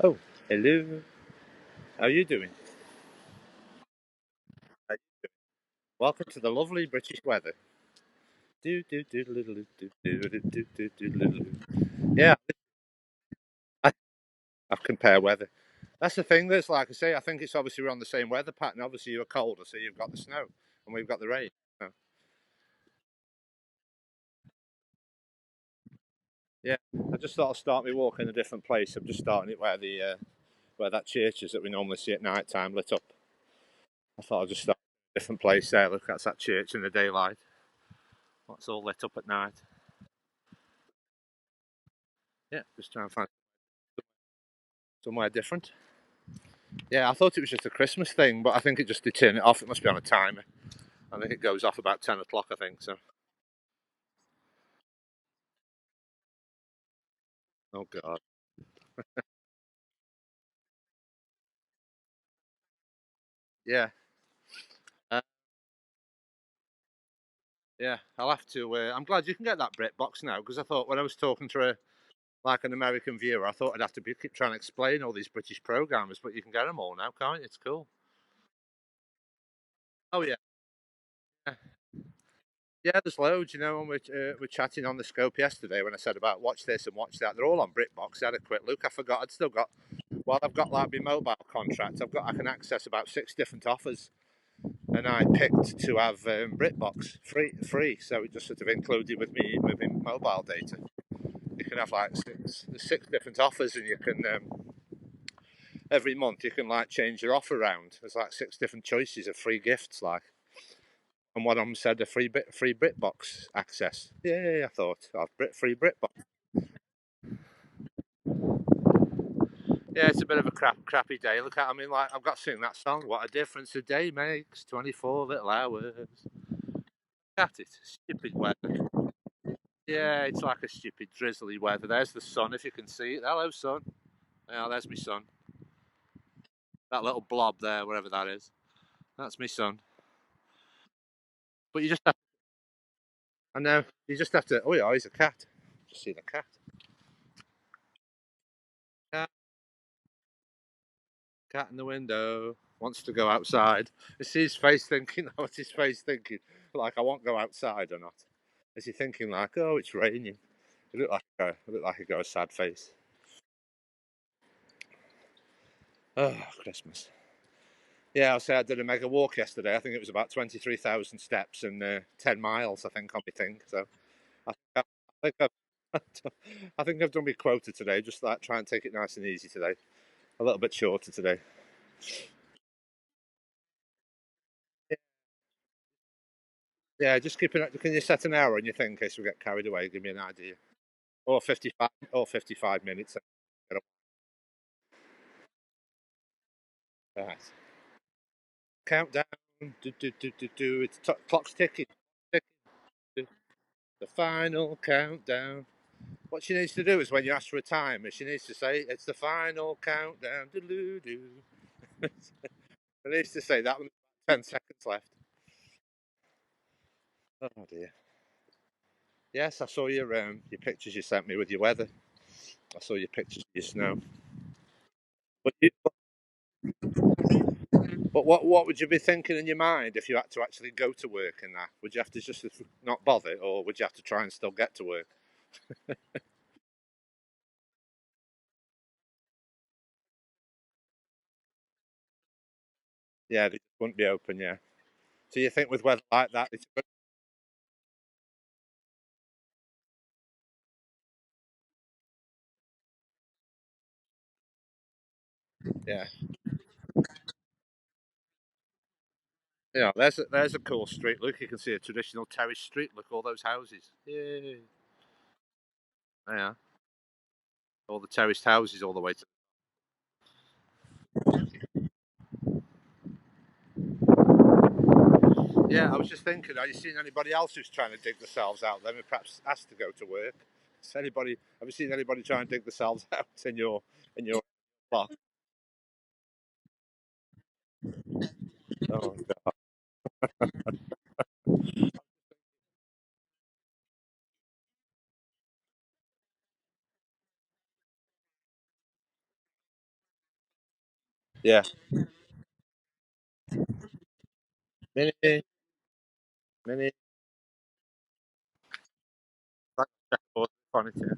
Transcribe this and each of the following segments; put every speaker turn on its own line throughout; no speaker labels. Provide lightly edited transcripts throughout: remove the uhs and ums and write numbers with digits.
Oh, hello. How are you doing? How you doing? Welcome to the lovely British weather. Do do do do do do do do do do do do. Yeah, I, I've compared weather. That's the thing. There's like I say. I think it's obviously we're on the same weather pattern. Obviously you're colder, so you've got the snow, and we've got the rain. So, yeah, I just thought I'd start my walk in a different place. I'm just starting it where that church is that we normally see at night time lit up. I thought I'd just start in a different place there. Look, that's that church in the daylight. It's all lit up at night. Yeah, just trying to find somewhere different. Yeah, I thought it was just a Christmas thing, but I think it just did turn it off. It must be on a timer. I think it goes off about 10 o'clock, I think. So, oh, God. Yeah. Uh, yeah, I'll have to. I'm glad you can get that Brit box now because I thought when I was talking to like an American viewer, I thought I'd have to keep trying to explain all these British programmers, but you can get them all now, can't you? It's cool. Oh, yeah. Yeah, yeah, there's loads, and we're chatting on the scope yesterday when I said about watch this and watch that. They're all on BritBox. I had a quick look. I forgot I'd still got, while I've got like my mobile contract, I can access about 6 different offers, and I picked to have BritBox free. So it just sort of included with me mobile data. You can have like six different offers, and you can every month you can like change your offer around. There's like 6 different choices of free gifts, like, and one of them said a free BritBox access. Yeah, I thought I've free BritBox. Yeah, it's a bit of a crappy day. Look at, I mean, like I've got to sing that song. What a difference a day makes. 24 little hours. At it, stupid weather. Yeah, it's like a stupid drizzly weather. There's the sun, if you can see it. Hello, sun. Yeah, there's my sun. That little blob there, wherever that is. That's my sun. But you just have, I know, you just have to. Oh yeah, he's a cat. Just see the cat. Cat, cat in the window. Wants to go outside. You see his face thinking. What's his face thinking? Like I won't go outside or not? Is he thinking like, oh, it's raining? It looked like got a sad face. Oh, Christmas. Yeah, I'll say I did a mega walk yesterday. I think it was about 23,000 steps and 10 miles, I think, on my thing. So I think I've, I think I've done my quota today. Just like try and take it nice and easy today. A little bit shorter today. Yeah, just keep it. Can you set an hour on your thing in case we get carried away? Give me an idea. Or 55 minutes. Right. Countdown. Do. It's clock's ticking. Ticking. The final countdown. What she needs to do is when you ask for a time, she needs to say, it's the final countdown. Doo-doo-doo. She needs to say that with 10 seconds left. Oh dear. Yes, I saw your pictures you sent me with your weather. I saw your pictures of your snow. But, but what would you be thinking in your mind if you had to actually go to work in that? Would you have to just not bother, or would you have to try and still get to work? Yeah, they wouldn't be open. Yeah. So you think with weather like that, it's good? Yeah. Yeah, there's a cool street. Look, you can see a traditional terrace street. Look, all those houses. Yeah, yeah, all the terraced houses all the way to. Yeah, I was just thinking, are you seeing anybody else who's trying to dig themselves out? Then perhaps asked to go to work. Have you seen anybody trying to dig themselves out in your block? Oh, Yeah. Mini, mini. On it, yeah.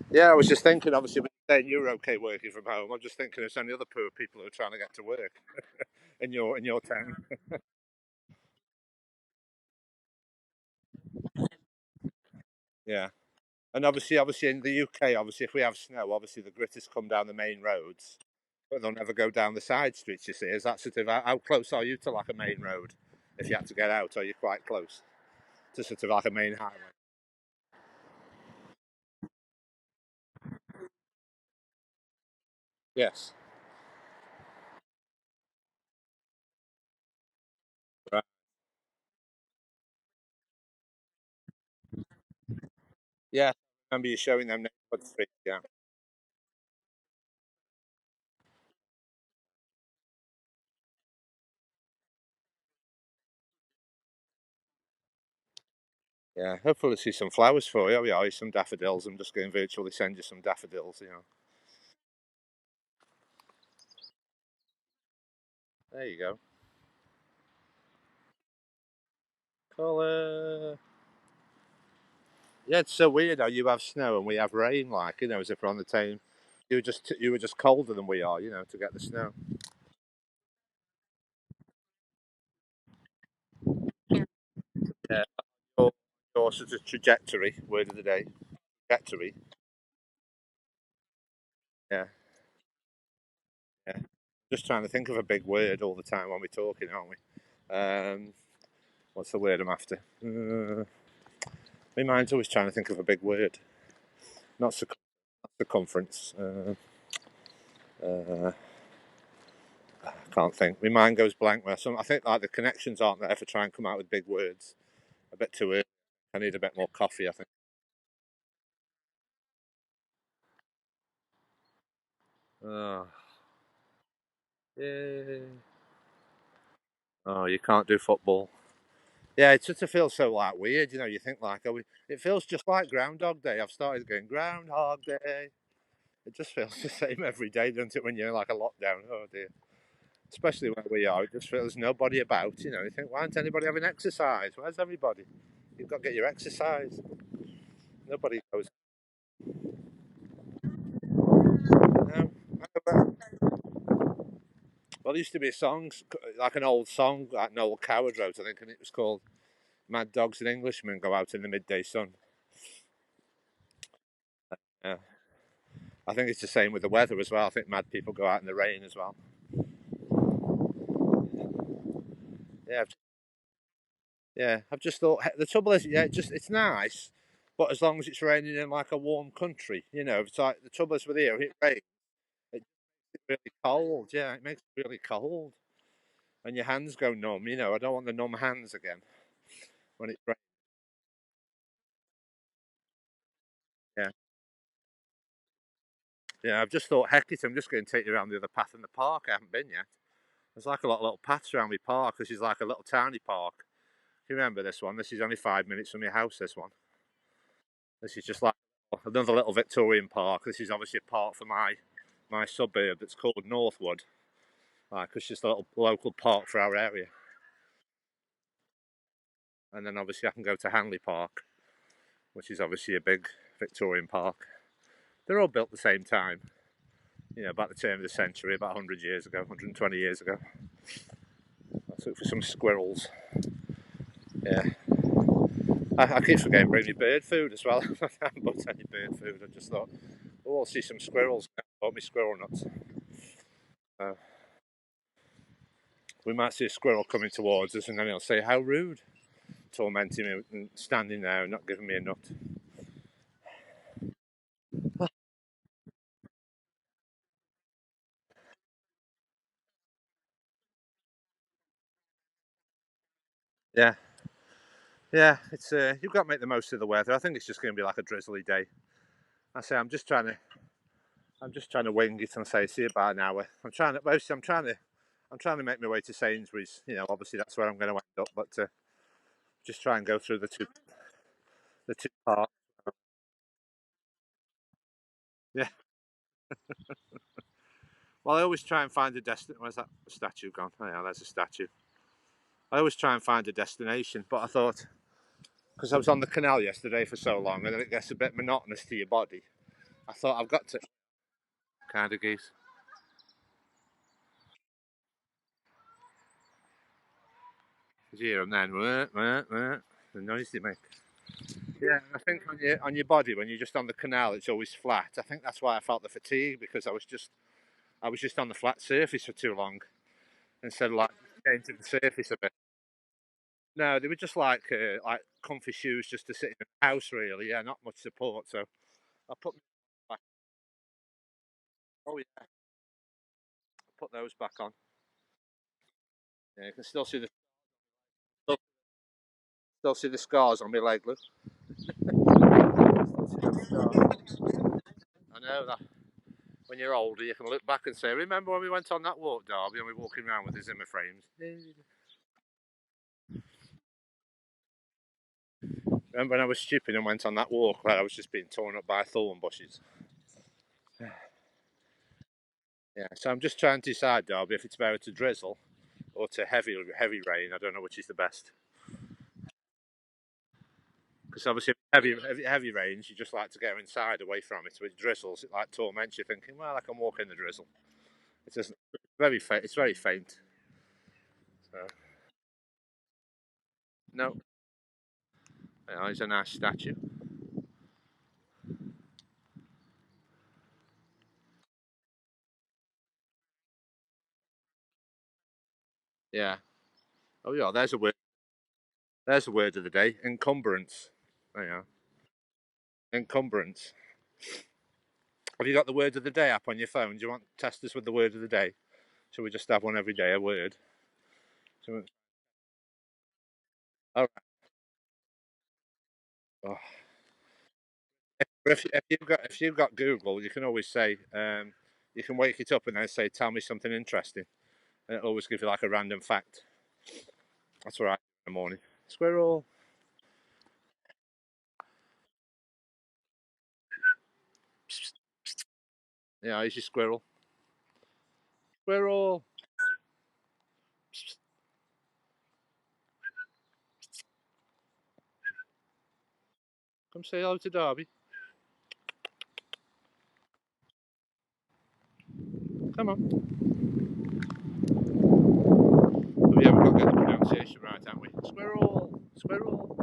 Yeah, I was just thinking, obviously, when you're saying you're okay working from home, I'm just thinking of any other poor people who are trying to get to work in your town. Yeah. And obviously in the UK, obviously if we have snow, obviously the gritters come down the main roads, but they'll never go down the side streets. You see, is that sort of how close are you to like a main road? If you had to get out, are you quite close to sort of like a main highway? Yes. Right. Yeah. I remember you showing them neighbourhood streets. Yeah. Yeah. Hopefully see some flowers for you. Oh yeah, some daffodils. I'm just going to virtually send you some daffodils. There you go. Colour. Yeah, it's so weird how you have snow and we have rain. Like as if we're on the same. You were just colder than we are. To get the snow. Yeah. Your sort of trajectory. Word of the day. Trajectory. Yeah. Yeah. Just trying to think of a big word all the time when we're talking, aren't we? What's the word I'm after? My mind's always trying to think of a big word. Not circumference. Uh, I can't think. My mind goes blank. I think like the connections aren't there for trying to come out with big words. A bit too early. I need a bit more coffee. I think. Oh, yeah. Oh, you can't do football. Yeah, it sort of feels so like weird. You think like, it feels just like Groundhog Day. I've started going Groundhog Day. It just feels the same every day, doesn't it? When you're in like a lockdown. Oh dear. Especially where we are, it just feels there's nobody about. You think, why isn't anybody having exercise? Where's everybody? You've got to get your exercise. Nobody goes. No. Well, there used to be a song, like an old song, like Noel Coward wrote, I think, and it was called "Mad Dogs and Englishmen Go Out in the Midday Sun." Yeah. I think it's the same with the weather as well. I think mad people go out in the rain as well. Yeah, yeah. I've just thought the trouble is, yeah, it's nice, but as long as it's raining in like a warm country, it's like the trouble is with here, it rains, it's really cold. Yeah, it makes it really cold, and your hands go numb. I don't want the numb hands again when it's raining. Yeah, yeah. I've just thought, heck it, I'm just going to take you around the other path in the park. I haven't been yet. There's like a lot of little paths around my park. This is like a little tiny park. Do you remember this one? This is only 5 minutes from your house. This one. This is just like another little Victorian park. This is obviously a park for my suburb that's called Northwood. Like it's just a little local park for our area. And then obviously I can go to Hanley Park, which is obviously a big Victorian park. They're all built at the same time. About the turn of the century, about 100 years ago, 120 years ago. Let's look for some squirrels. Yeah. I keep forgetting to bring me bird food as well. I haven't bought any bird food. I just thought, oh, I'll see some squirrels. I bought me squirrel nuts. Uh, we might see a squirrel coming towards us, and then he'll say, "How rude!" Tormenting me and standing there and not giving me a nut. Yeah, yeah. It's you've got to make the most of the weather. I think it's just going to be like a drizzly day. I say I'm just trying to wing it and say see you by an hour. I'm trying to make my way to Sainsbury's. Obviously that's where I'm going to end up, but just try and go through the two parts. Yeah, Well, I always try and find a destination. Where's that statue gone? Oh, yeah, there's a statue. I always try and find a destination, but I thought, because I was on the canal yesterday for so long, and then it gets a bit monotonous to your body. I thought I've got to kind of geese. You hear them then, the noise they make. Yeah, I think on your body when you're just on the canal, it's always flat. I think that's why I felt the fatigue because I was just on the flat surface for too long instead of like getting to the surface a bit. No, they were just like comfy shoes just to sit in the house really. Yeah, not much support. So I put back. Oh yeah, I put those back on. Yeah, you can still see the scars on my leg. Look, still see them scars. I know that when you're older, you can look back and say, "Remember when we went on that walk, Derby, and we were walking around with the Zimmer frames? Remember when I was stupid and went on that walk where I was just being torn up by thorn bushes?" Yeah, so I'm just trying to decide, Derby, if it's better to drizzle or to heavy rain. I don't know which is the best. Because obviously, heavy rains, you just like to go inside away from it. With drizzles, it like torments you, thinking, well, I can walk in the drizzle. It doesn't. Very faint. It's very faint. So no, yeah, it's a nice statue. Yeah. Oh yeah. There's a word. There's a word of the day. Encumbrance. There you are. Encumbrance. Have you got the word of the day app on your phone? Do you want to test us with the word of the day? Shall we just have one every day? A word. Oh, oh. If you've got Google, you can always say you can wake it up and then say, "Tell me something interesting," and it'll always give you like a random fact. That's what I do in the morning. Squirrel. Yeah, here's your squirrel. Squirrel. Come say hello to Derby. Come on. We haven't got to get the pronunciation right, haven't we? Squirrel. Squirrel.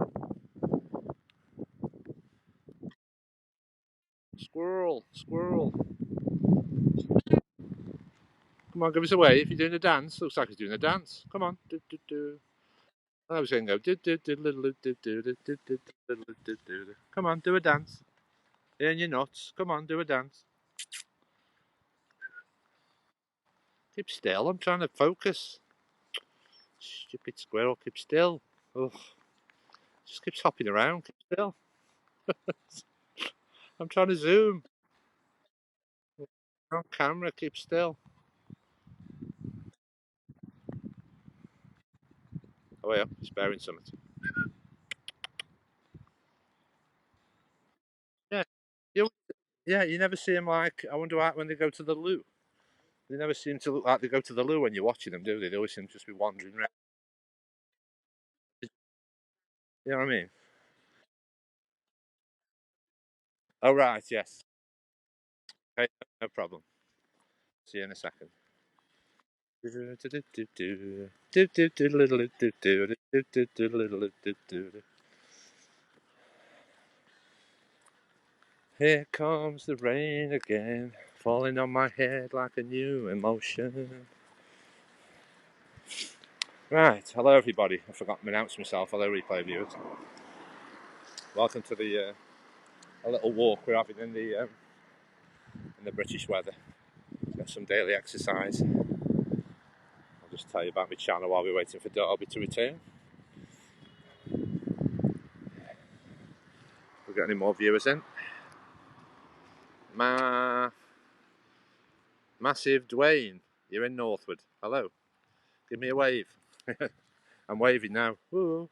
Squirrel. Squirrel. Come on, give us a wave. You're doing a dance. Looks like he's doing a dance. Come on. Do, do, do. I was going to go. Do, do, do, do, do, do, do, do, do, do, do, do, do. Come on, do a dance. In your nuts. Come on, do a dance. Keep still. I'm trying to focus. Stupid squirrel. Keep still. Ugh. Just keeps hopping around. Keep still. I'm trying to zoom. On camera. Keep still. Oh, yeah. He's bearing something. Yeah. You, yeah, you never see him like, I wonder why when they go to the loo. They never seem to look like they go to the loo when you're watching them, do they? They always seem to just be wandering around. You know what I mean? Oh, right, yes. Okay, no problem. See you in a second. Here comes the rain again, falling on my head like a new emotion. Right, hello everybody. I forgot to announce myself. Hello, replay viewers. Welcome to the a little walk we're having in the British weather. Get some daily exercise. I'll just tell you about my channel while we're waiting for Derby to return. We've got any more viewers in? Massive Dwayne, you're in Northwood. Hello. Give me a wave. I'm waving now. Woo.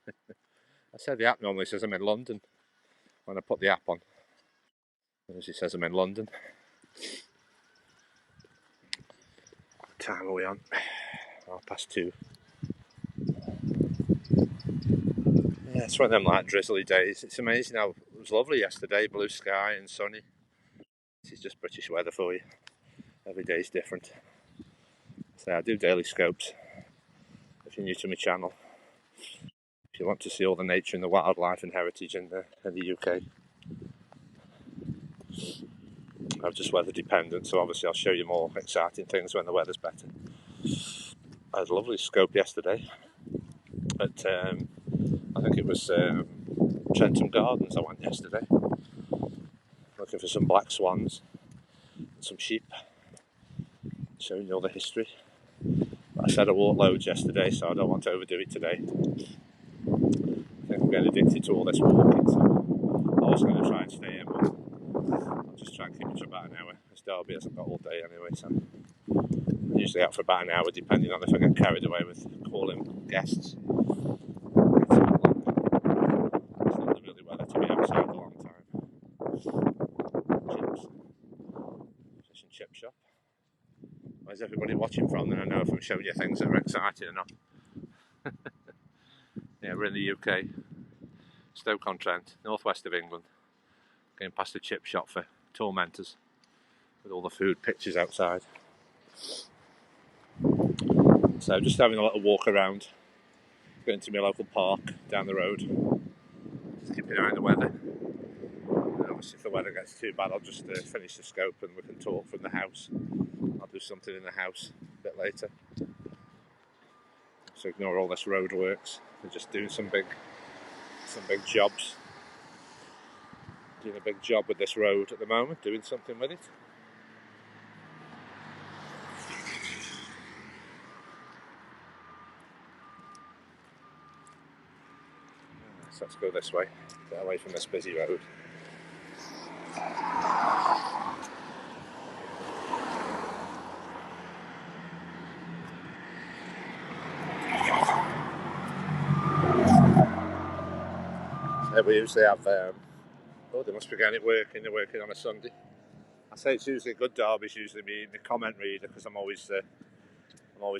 I said the app normally says I'm in London when I put the app on. It says I'm in London. time are we on? 2:30. Yeah, it's one of them like drizzly days. It's amazing how it was lovely yesterday, blue sky and sunny. This is just British weather for you. Every day is different. So I do daily scopes. If you're new to my channel, if you want to see all the nature and the wildlife and heritage in the UK, I'm just weather dependent, so obviously I'll show you more exciting things when the weather's better. I had a lovely scope yesterday at I think it was Trent Gardens. I went yesterday looking for some black swans and some sheep, showing you all the history. But I said I walked loads yesterday, so I don't want to overdo it today. I think I'm getting addicted to all this walking, so I was going to try and stay in, but I'll just try and keep it to about an hour. This Derby hasn't got all day anyway, so I'm usually out for about an hour, depending on if I get carried away with calling guests. It's not really weather to be outside a long time. Chips. Fish and chip shop. Where's everybody watching from? Then I know if I'm showing you things that are exciting or not. Yeah, we're in the UK, Stoke-on-Trent, northwest of England. Going past a chip shop for tormentors with all the food pictures outside. So just having a little walk around, going to my local park down the road, just keeping an eye on the weather. And obviously if the weather gets too bad, I'll just finish the scope and we can talk from the house. I'll do something in the house a bit later. So ignore all this road works. We're just doing some big jobs. Doing a big job with this road at the moment, doing something with it. So let's go this way, get away from this busy road. We usually have, they must be getting it working, they're working on a Sunday. I say it's usually good derbies, usually me, the comment reader, because I'm always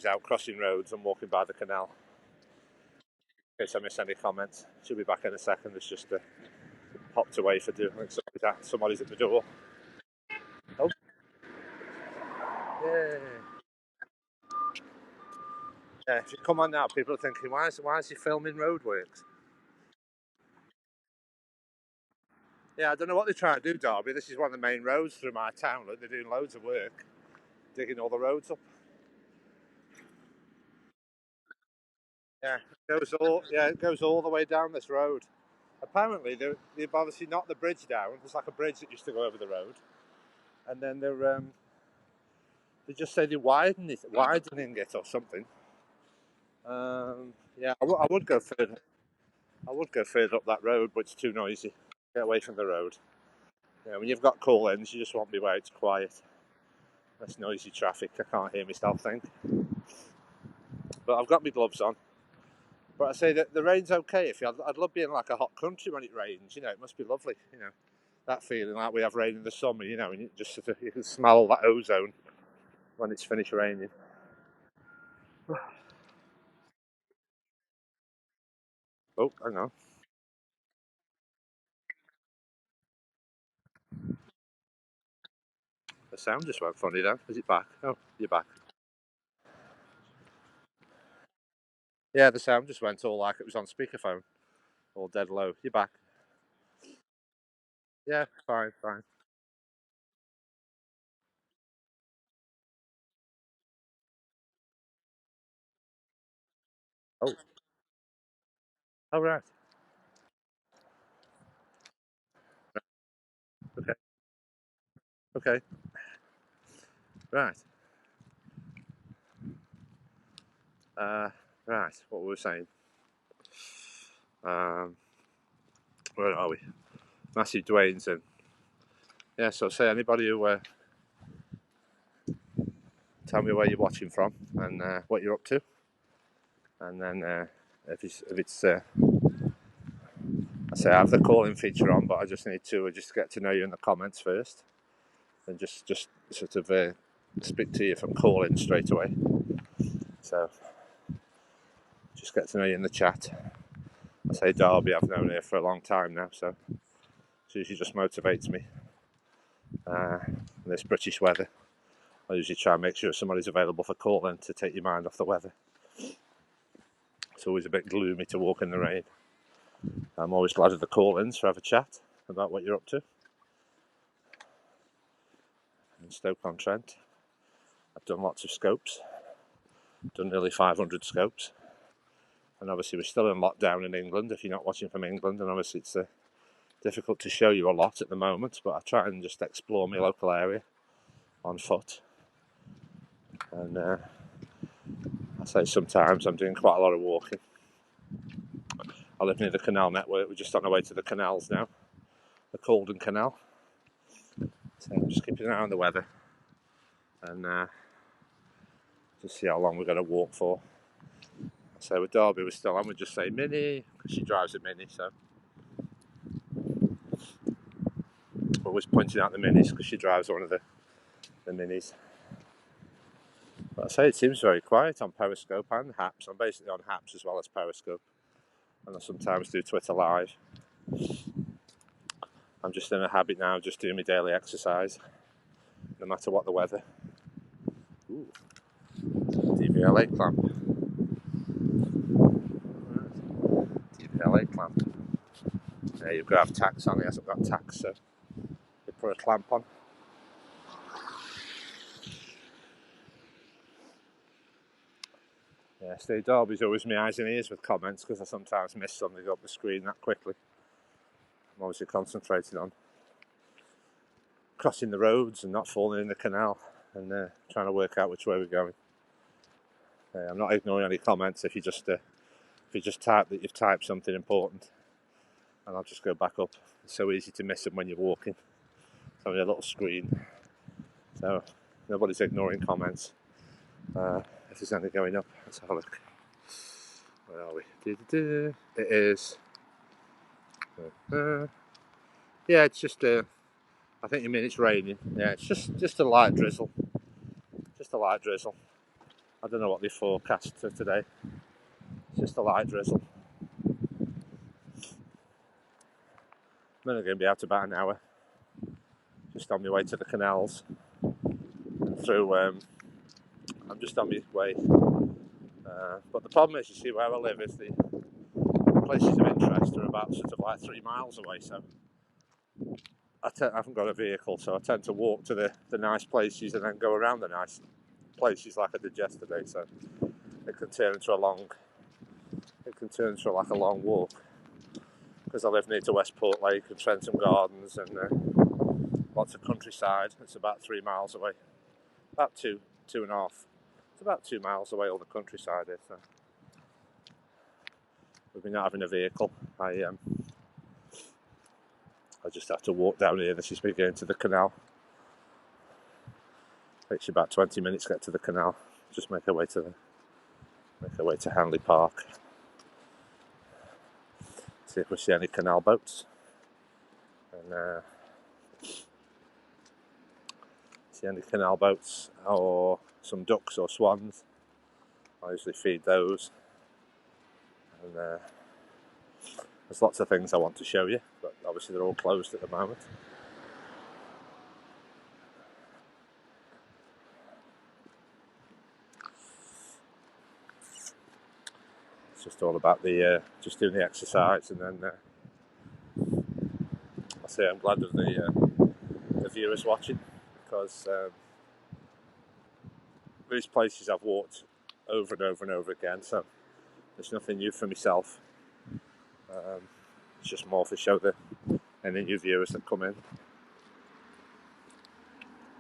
out crossing roads and walking by the canal. In case I miss any comments, she'll be back in a second. It's just popped away for doing. I think somebody's at the door. Oh, yeah. Yeah, if you come on now, people are thinking, why is he filming roadworks? Yeah, I don't know what they're trying to do, Derby. This is one of the main roads through my town. Look, they're doing loads of work, digging all the roads up. Yeah, it goes all the way down this road. Apparently, they've obviously knocked the bridge down. There's like a bridge that used to go over the road, and then they just say they're widening it or something. Yeah, I would go further. I would go further up that road, but it's too noisy. Get away from the road. Yeah, when you've got call-ins, you just want to be where it's quiet. Less noisy traffic. I can't hear myself think. But I've got my gloves on. But I say that the rain's okay. I'd love being like a hot country when it rains. You know, it must be lovely. You know, that feeling like we have rain in the summer. You know, and you can smell all that ozone when it's finished raining. Oh, hang on. The sound just went funny then. Is it back? Oh, you're back. Yeah, the sound just went all like it was on speakerphone, all dead low. You're back. Yeah, fine, fine. Oh, oh right. Okay, okay, right. Uh, right. What were we saying? Um, where are we? Matthew Dwayne's in. Yeah. So say anybody who tell me where you're watching from and what you're up to, and then if it's I say I have the calling feature on, but I just need to just get to know you in the comments first, and just sort of speak to you from calling straight away. So just get to know you in the chat. I say Derby, I've known her for a long time now, so she usually just motivates me. This British weather, I usually try and make sure somebody's available for calling to take your mind off the weather. It's always a bit gloomy to walk in the rain. I'm always glad of the call-ins to have a chat about what you're up to. In Stoke-on-Trent, I've done lots of scopes, done nearly 500 scopes, and obviously we're still in lockdown in England if you're not watching from England, and obviously it's difficult to show you a lot at the moment, but I try and just explore my local area on foot. And I say sometimes I'm doing quite a lot of walking. I live near the canal network. We're just on our way to the canals now, the Calden Canal. So I'm just keeping an eye on the weather and just see how long we're going to walk for. So with Derby, we're still on. We just say Mini because she drives a Mini. So we're always pointing out the Minis because she drives one of the Minis. But I say it seems very quiet on Periscope and Haps. I'm basically on Haps as well as Periscope, and I sometimes do Twitter Live. I'm just in a habit now of just doing my daily exercise, no matter what the weather. Ooh, DVLA clamp. DVLA clamp. Yeah, you've got to have tacks on. He hasn't got tacks, so you put a clamp on. Yeah, Steve Darby's always my eyes and ears with comments because I sometimes miss something up the screen that quickly. I'm obviously concentrating on crossing the roads and not falling in the canal and trying to work out which way we're going. I'm not ignoring any comments if you just type that you've typed something important, and I'll just go back up. It's so easy to miss them when you're walking. It's only a little screen, so nobody's ignoring comments. If there's anything going up, let's have a look. Where are we? It is. Yeah, it's just. I think you mean it's raining. Yeah, it's just a light drizzle. Just a light drizzle. I don't know what they forecast for today. It's just a light drizzle. I'm only going to be out about an hour. Just on my way to the canals. Through. I'm just on my way. But the problem is, you see, where I live is the places of interest are about sort of like 3 miles away. So I haven't got a vehicle, so I tend to walk to the nice places and then go around the nice places like I did yesterday. So it can turn into a long walk because I live near to Westport Lake and Trentham Gardens and lots of countryside. It's about 3 miles away, about two and a half. It's about 2 miles away, all the countryside is. So with me not having a vehicle, I just have to walk down here. This is me going to the canal. Takes you about 20 minutes to get to the canal. Just make our way to Hanley Park. See if we see any canal boats. And see any canal boats or some ducks or swans. I usually feed those. And there's lots of things I want to show you, but obviously they're all closed at the moment. It's just all about just doing the exercise, and then I say I'm glad of the viewers watching because these places I've walked over and over and over again, so there's nothing new for myself. It's just more to show any new viewers that come in.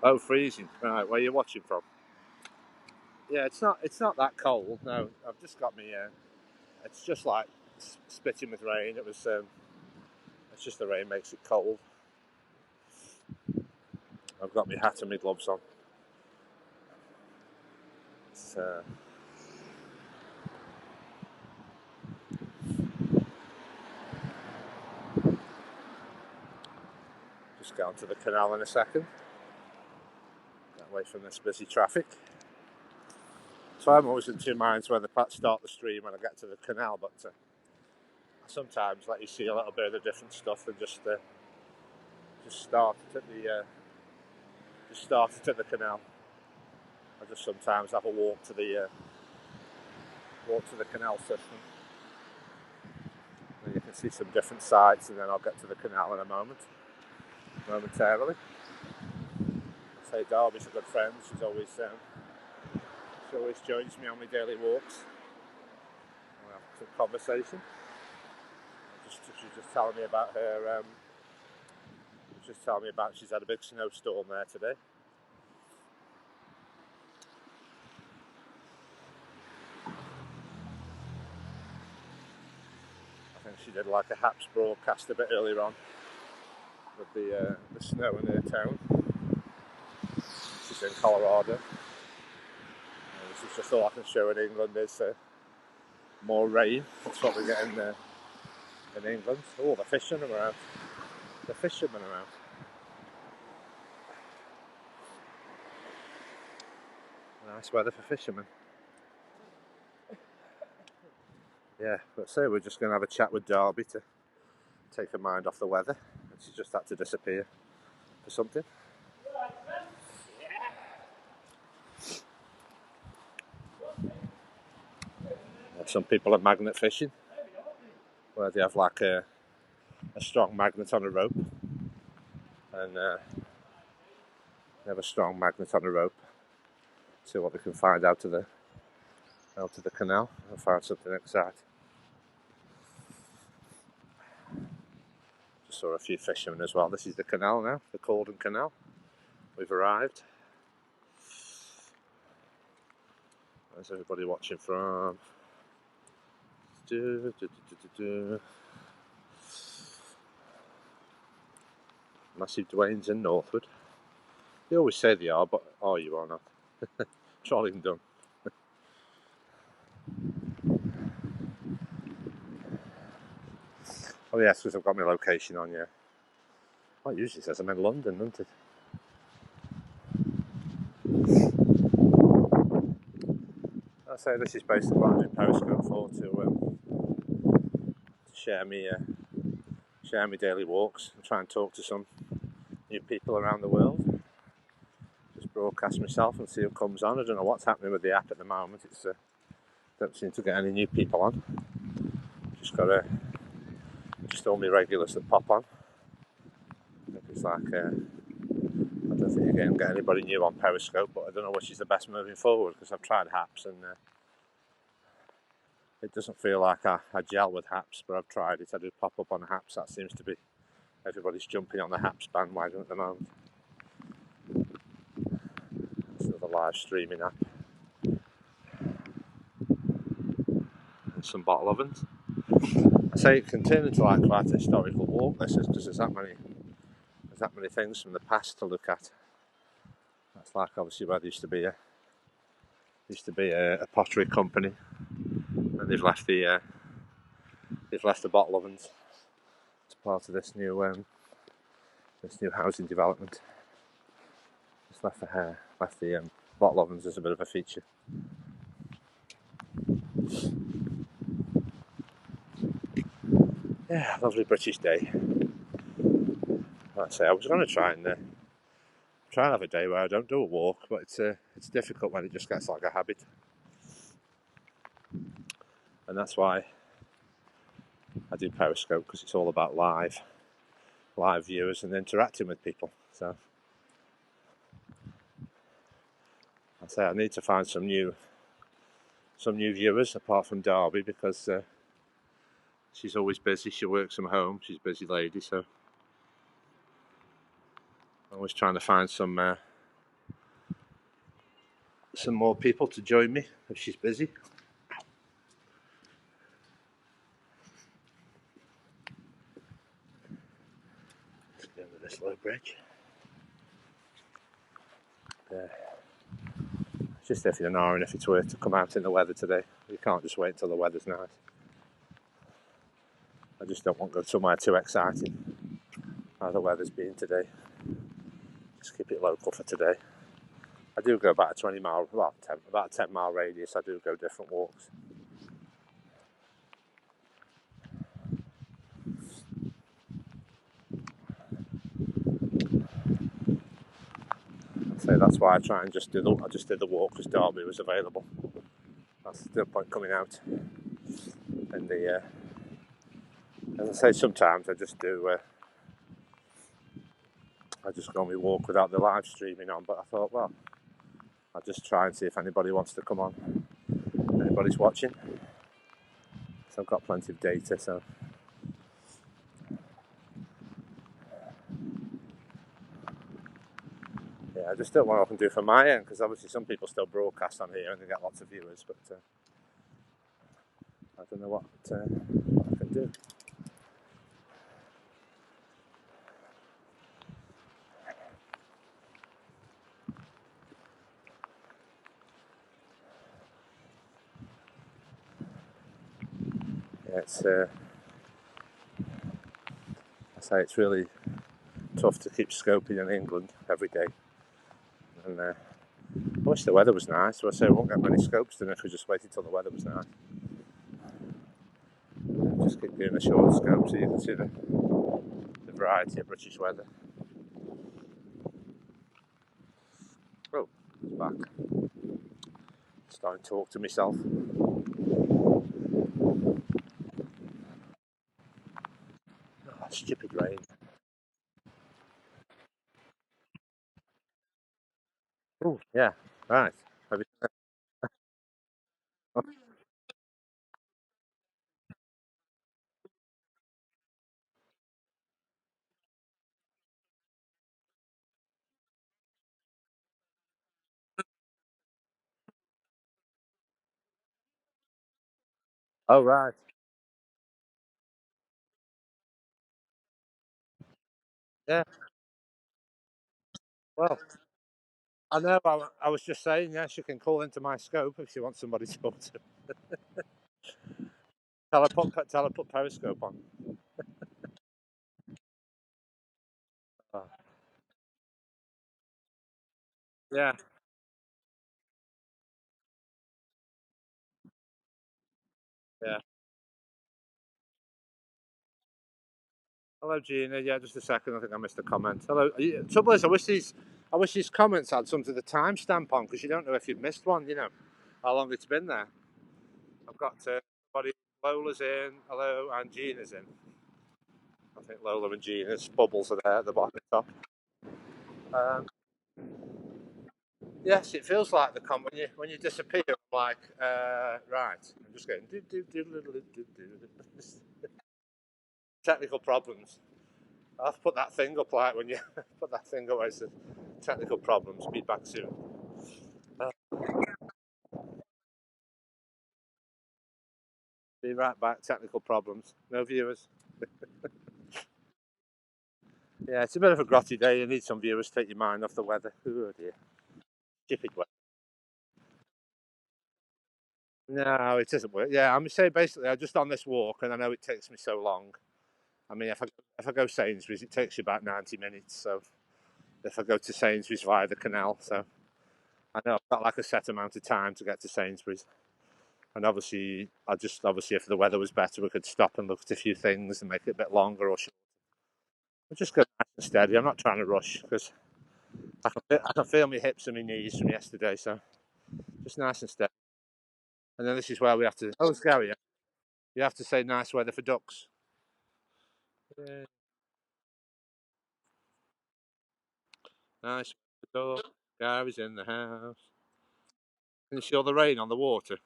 Oh, freezing! Right, where are you watching from? Yeah, it's not that cold. No, I've just got me. It's just like spitting with rain. It was. It's just the rain makes it cold. I've got my hat and my gloves on. It's, just get onto the canal in a second. Get away from this busy traffic. So I'm always in two minds whether to start the stream when I get to the canal, but I sometimes let you see a little bit of the different stuff and just start it at the canal. I just sometimes have a walk to the canal system. And you can see some different sides, and then I'll get to the canal in a momentarily. I say Darby's a good friend. She always joins me on my daily walks. We have some conversation. She's just telling me about her. She's had a big snowstorm there today. I think she did like a Haps broadcast a bit earlier on with the snow in her town. She's in Colorado. This is just all I can show in England is more rain. That's what we get in England. Oh, the fishermen are out. Nice weather for fishermen. Yeah, but say we're just going to have a chat with Darby to take her mind off the weather. And she just had to disappear for something. Some people are magnet fishing, where they have like a strong magnet on a rope, and they have a strong magnet on a rope. See what they can find out of the canal and find something exciting. Just saw a few fishermen as well. This is the canal now, the Caldon Canal. We've arrived. There's everybody watching from. Massive Dwayne's in Northwood. They always say they are, but are you or not? Trolling done. Oh yes, because I've got my location on, yeah. Well, it usually says I'm in London, doesn't it? I say this is basically what I'm doing Periscope for, to share me daily walks and try and talk to some new people around the world. Just broadcast myself and see who comes on. I don't know what's happening with the app at the moment. It's don't seem to get any new people on. Just all my regulars that pop on. It's like I don't think you're going to get anybody new on Periscope, but I don't know which is the best moving forward, because I've tried Haps and it doesn't feel like I gel with Haps, but I've tried it. I do pop up on Haps. That seems to be everybody's jumping on the Haps bandwagon at the moment. It's another live streaming app. And some bottle ovens. I say it can turn into like quite a historical walk. This is because there's that many things from the past to look at. That's like obviously where there used to be a pottery company, and they've left the bottle ovens as part of this new housing development. Just left the bottle ovens as a bit of a feature. Yeah, lovely British day. Like I say, I was going to try and have a day where I don't do a walk, but it's difficult when it just gets like a habit, and that's why I do Periscope, because it's all about live viewers and interacting with people. So I say I need to find some new viewers apart from Darby, because she's always busy. She works from home. She's a busy lady, so I'm always trying to find some more people to join me if she's busy. Let's get under this low bridge. Just if you're an hour and if it's worth to come out in the weather today. You can't just wait until the weather's nice. I just don't want to go somewhere too exciting. How the weather's been today. Just keep it local for today. I do go about a 20 mile, well, about a 10 mile radius. I do go different walks. So that's why I try and just do I just did the walk because Derby was available. That's the point coming out. And as I say, sometimes I just do. I just go on my walk without the live streaming on. But I thought, well, I'll just try and see if anybody wants to come on. Anybody's watching. So I've got plenty of data. So yeah, I just don't know what I can do from my end because obviously some people still broadcast on here and they get lots of viewers. But I don't know what I can do. Yeah, I say it's really tough to keep scoping in England every day. And I wish the weather was nice. So I say I won't get many scopes done if we just waited till the weather was nice. Just keep doing a short scope so you can see the variety of British weather. Oh, it's back. Starting to talk to myself. Oh, stupid rain. Oh, yeah, right. Oh, right. Yeah, well, I know. I was just saying, yes, you can call into my scope if you want somebody to talk to. Tell her put Periscope on. Oh, yeah, yeah. Hello, Gina. Yeah, just a second. I think I missed a comment. Hello. Trouble is, I wish these comments had something to timestamp on because you don't know if you've missed one. You know how long it's been there. I've got everybody. Lola's in. Hello, and Gina's in. I think Lola and Gina's bubbles are there at the bottom top. Um, yes, it feels like the when you disappear. I'm like, right. I'm just going technical problems. I'll have to put that thing up like when you put that thing up where it says technical problems. Be back soon. Uh, be right back. Technical problems. No viewers. Yeah, it's a bit of a grotty day. You need some viewers to take your mind off the weather. Oh dear. Stupid weather. No, it doesn't work. Yeah, I'm saying basically, I'm just on this walk, and I know it takes me so long. I mean, if I go Sainsbury's, it takes you about 90 minutes. So if I go to Sainsbury's via the canal, so I know I've got like a set amount of time to get to Sainsbury's. And obviously, obviously if the weather was better, we could stop and look at a few things and make it a bit longer or short. I'll just go nice and steady. I'm not trying to rush because I can feel my hips and my knees from yesterday. So just nice and steady. And then this is where we have to. Oh, it's Gary. Yeah. You have to say nice weather for ducks. Yeah. Nice weather for ducks. Gary's in the house. Can you see all the rain on the water?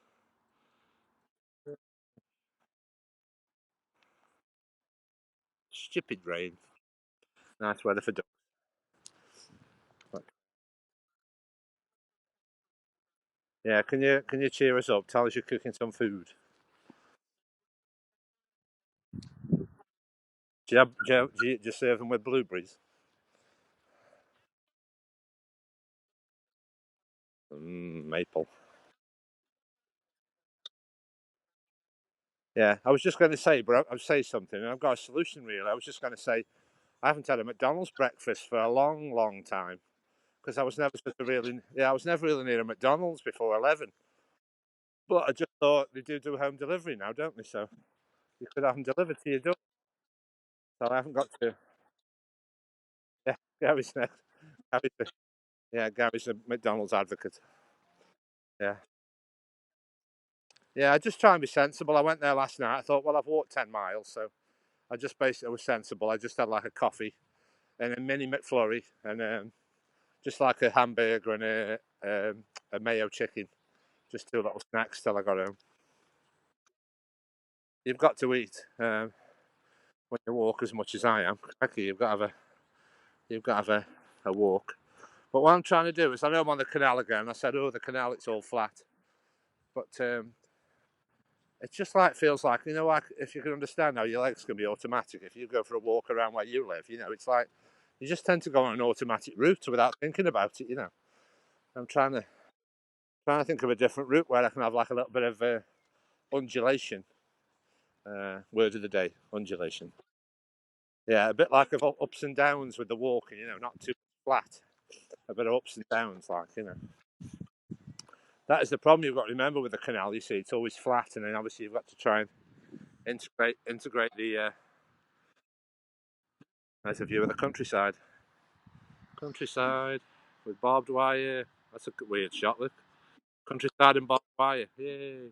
Stupid rain. Nice weather for ducks. Yeah, can you cheer us up? Tell us you're cooking some food. Do you just serve them with blueberries? Maple. Yeah, I was just going to say, but I'll say something, and I've got a solution really. I was just going to say, I haven't had a McDonald's breakfast for a long, long time, because I was never sort of really, I was never really near a McDonald's before 11. But I just thought they do home delivery now, don't they? So you could have them delivered to your door. So I haven't got to. Yeah, Gary's next. Gary's a McDonald's advocate. Yeah. Yeah, I just try and be sensible. I went there last night. I thought, well, I've walked 10 miles, so I just basically was sensible. I just had like a coffee and a mini McFlurry and just like a hamburger and a mayo chicken. Just two little snacks till I got home. You've got to eat when you walk as much as I am. Okay, you've got to have a walk. But what I'm trying to do is, I know I'm on the canal again. I said, oh, the canal, it's all flat. But it's just like, feels like, like if you can understand how your legs can be automatic. If you go for a walk around where you live, it's like you just tend to go on an automatic route without thinking about it. I'm trying to think of a different route where I can have like a little bit of undulation. Word of the day, undulation. Yeah, a bit like of ups and downs with the walking. Not too flat. A bit of ups and downs, like. That is the problem you've got to remember with the canal. You see, it's always flat, and then obviously you've got to try and integrate the. Nice view of the countryside. Countryside with barbed wire. That's a weird shot, look. Countryside and barbed wire. Yay.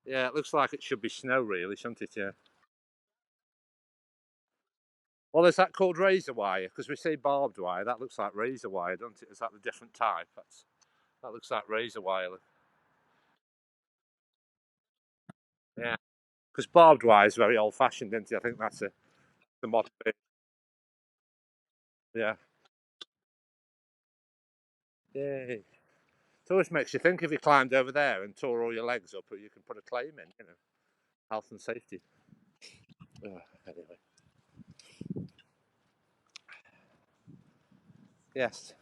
Yeah, it looks like it should be snow, really, shouldn't it? Yeah. Well, is that called razor wire? Because we say barbed wire. That looks like razor wire, doesn't it? Is that the different type? That looks like razor wire. Yeah. Because barbed wire is very old-fashioned, isn't it? I think that's the modern bit. Yeah. Yay. It always makes you think if you climbed over there and tore all your legs up, you can put a claim in, health and safety. Anyway. Yes.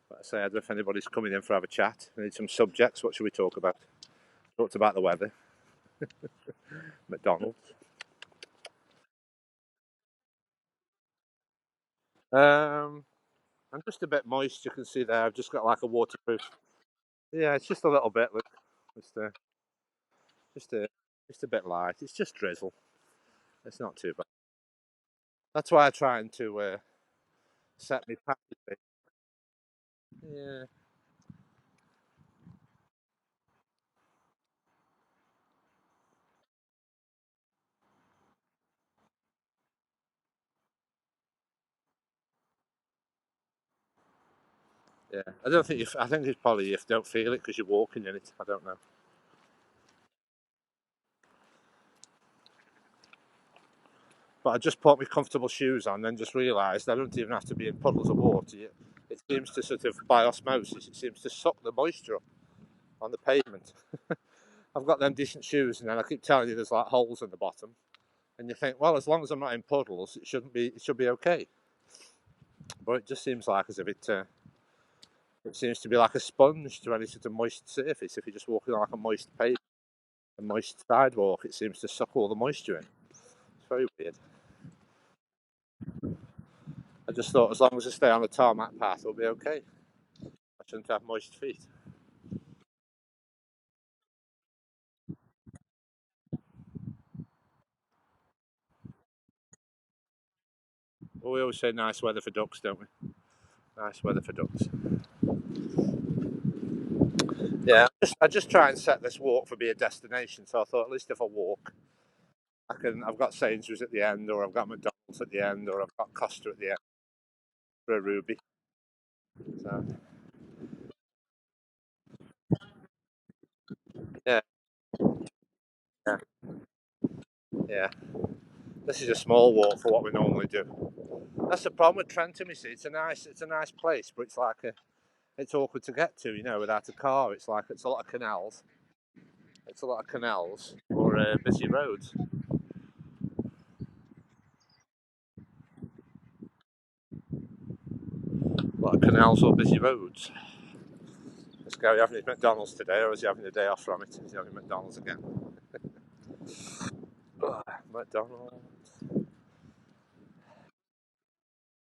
But I say, I don't know if anybody's coming in for have a chat. I need some subjects. What should we talk about? Talked about the weather. McDonald's. Um, I'm just a bit moist. You can see there. I've just got like a waterproof. Yeah, it's just a little bit. Look, just just a, just a bit light. It's just drizzle. It's not too bad. That's why I'm trying to set me package. Yeah, yeah. I don't think you. I think it's probably you don't feel it because you're walking in it. I don't know. But I just put my comfortable shoes on, and just realised I don't even have to be in puddles of water. It seems to sort of, by osmosis, it seems to suck the moisture up on the pavement. I've got them decent shoes, and then I keep telling you there's like holes in the bottom, and you think, well, as long as I'm not in puddles, it should be okay. But it just seems like as if it seems to be like a sponge to any sort of moist surface. If you're just walking on like a moist pavement, a moist sidewalk, it seems to suck all the moisture in. It's very weird. I just thought as long as I stay on the tarmac path, it'll be okay. I shouldn't have moist feet. Well, we always say nice weather for ducks, don't we? Nice weather for ducks. Yeah, I just try and set this walk for be a destination. So I thought at least if I walk, I've got Sainsbury's at the end, or I've got McDonald's at the end, or I've got Costa at the end for a Ruby. So yeah, yeah, yeah. This is a small walk for what we normally do. That's the problem with Trenton. You see, it's a nice place, but it's awkward to get to. Without a car, it's a lot of canals. It's a lot of canals or busy roads. A lot of canals or busy roads. Is Gary having his McDonald's today, or is he having a day off from it? Is he having McDonald's again? McDonald's.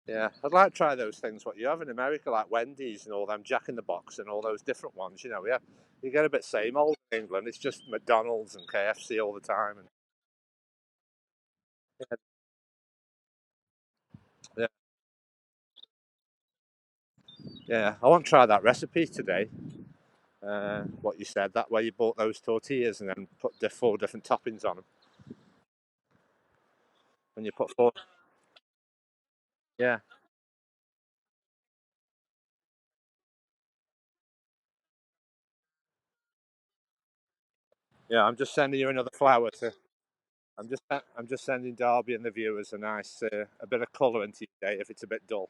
Yeah, I'd like to try those things what you have in America, like Wendy's and all them Jack in the Box and all those different ones. Yeah, you get a bit same old in England. It's just McDonald's and KFC all the time. And yeah, yeah, I want to try that recipe today. What you said, that way you bought those tortillas and then put the 4 different toppings on them, and you put four. Yeah, yeah. I'm just sending you another flower to. I'm just sending Darby and the viewers a nice a bit of colour into your day if it's a bit dull.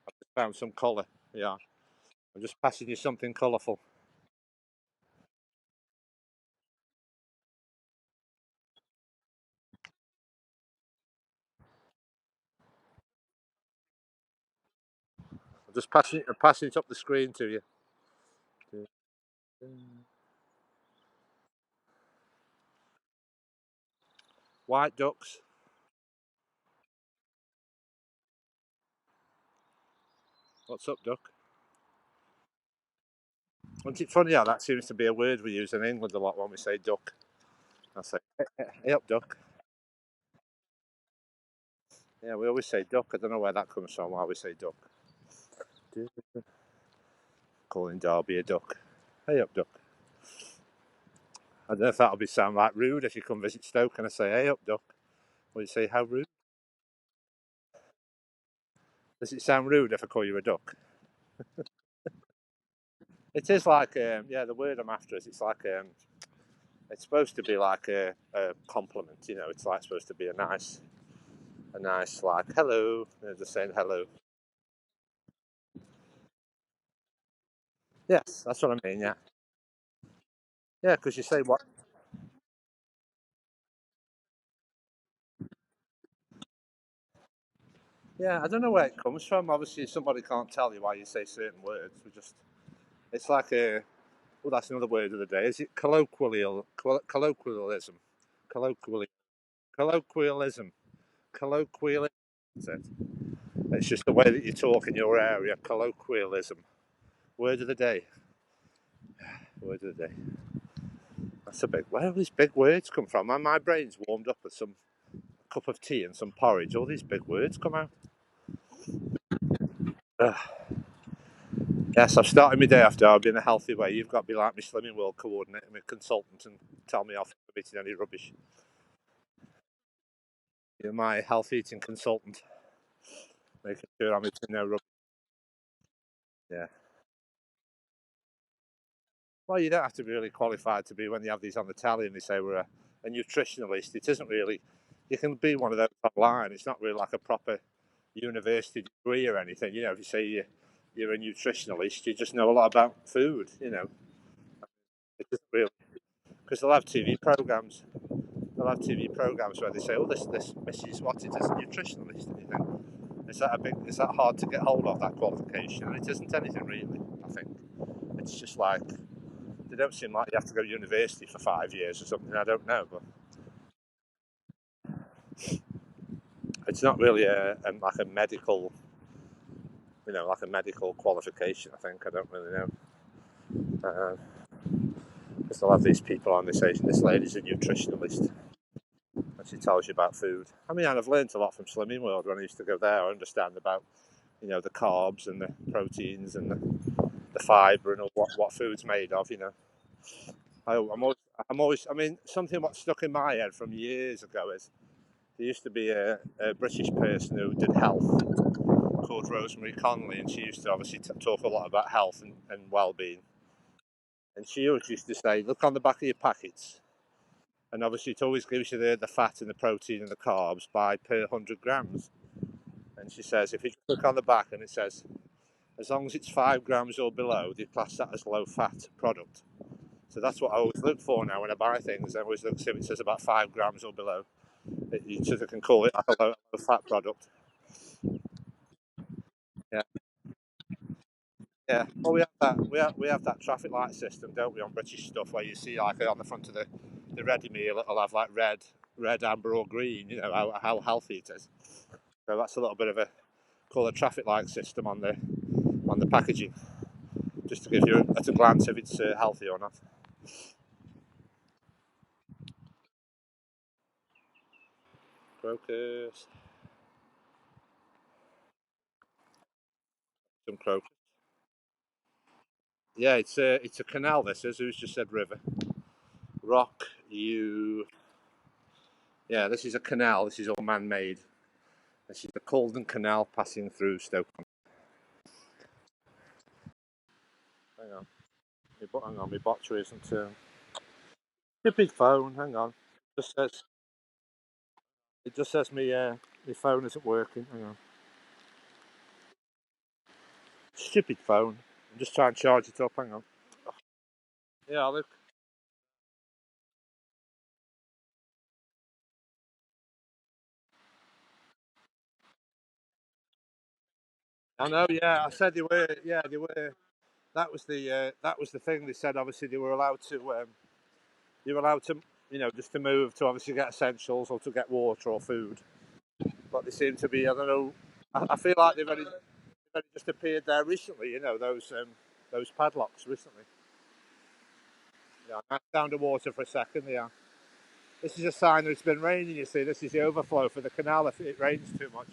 I've just found some colour. Yeah, I'm just passing you something colourful. I'm just passing it up the screen to you. White ducks. What's up, duck? Isn't it funny how that seems to be a word we use in England a lot when we say duck? I say, hey up, duck. Yeah, we always say duck. I don't know where that comes from, why we say duck. Calling Darby a duck. Hey up, duck. I don't know if that'll be sound like rude if you come visit Stoke and I say, hey up, duck. Or you say, how rude? Does it sound rude if I call you a duck? It is like, yeah, the word I'm after is it's like, it's supposed to be like a compliment, it's like supposed to be a nice like, hello, just saying hello. Yes, that's what I mean, yeah. Yeah, because you say what? Yeah, I don't know where it comes from. Obviously, somebody can't tell you why you say certain words. It's like well, that's another word of the day. Is it colloquialism? Colloquial, colloquialism, colloquialism. Is it? It's just the way that you talk in your area. Colloquialism. Word of the day. Word of the day. That's a big. Where do these big words come from? My brain's warmed up with some cup of tea and some porridge. All these big words come out. Ugh. Yes, I've started my day after I've been a healthy way. You've got to be like my Slimming World coordinator, my consultant, and tell me off for eating any rubbish. You're my health eating consultant, making sure I'm eating no rubbish. Yeah. Well, you don't have to be really qualified to be when you have these on the tally and they say we're a nutritionalist. It isn't really. You can be one of those online. It's not really like a proper university degree or anything. If you say you're a nutritionalist, you just know a lot about food. It doesn't really because they'll have TV programs. They'll have TV programs where they say, "Oh, this Mrs. What it is a nutritionalist," and you think, is that hard to get hold of that qualification? And it isn't anything really. I think it's just like they don't seem like you have to go to university for 5 years or something. I don't know, but it's not really like a medical, like a medical qualification. I think I don't really know. Because they'll have these people on. They say this lady's a nutritionalist, and she tells you about food. I mean, and I've learned a lot from Slimming World when I used to go there. I understand about the carbs and the proteins and the fibre and all what food's made of. I'm always. I mean, something what stuck in my head from years ago is there used to be a British person who did health called Rosemary Conley, and she used to obviously talk a lot about health and well-being. And she always used to say, "Look on the back of your packets." And obviously, it always gives you the fat and the protein and the carbs by per 100 grams. And she says, if you look on the back and it says, as long as it's 5 grams or below, they class that as low fat product. So that's what I always look for now when I buy things. I always look to see if it says about 5 grams or below, so they can call it like a low fat product. Yeah, yeah. Well, we have that traffic light system, don't we, on British stuff where you see like on the front of the ready meal, it'll have like red, amber, or green. How healthy it is. So that's a little bit of call a traffic light system on the packaging, just to give you at a glance if it's healthy or not. Crocus, some crocus. Yeah, it's a canal. This is. Who's just said river? Rock. You. Yeah, this is a canal. This is all man-made. This is the Calden Canal passing through Stoke. Hang on. Hang on. My battery isn't. Stupid phone. Hang on. Just says. It just says my phone isn't working. Hang on. Stupid phone. I'm just trying to charge it up. Hang on. Yeah, look. I know. Yeah, I said they were. Yeah, they were. That was the thing. They said obviously they were allowed to. You were allowed to, just to move to obviously get essentials or to get water or food. But they seem to be. I don't know. I feel like they've only just appeared there recently. Those padlocks recently. Yeah, I'm down to water for a second. Yeah. This is a sign that it's been raining. You see, this is the overflow for the canal if it rains too much.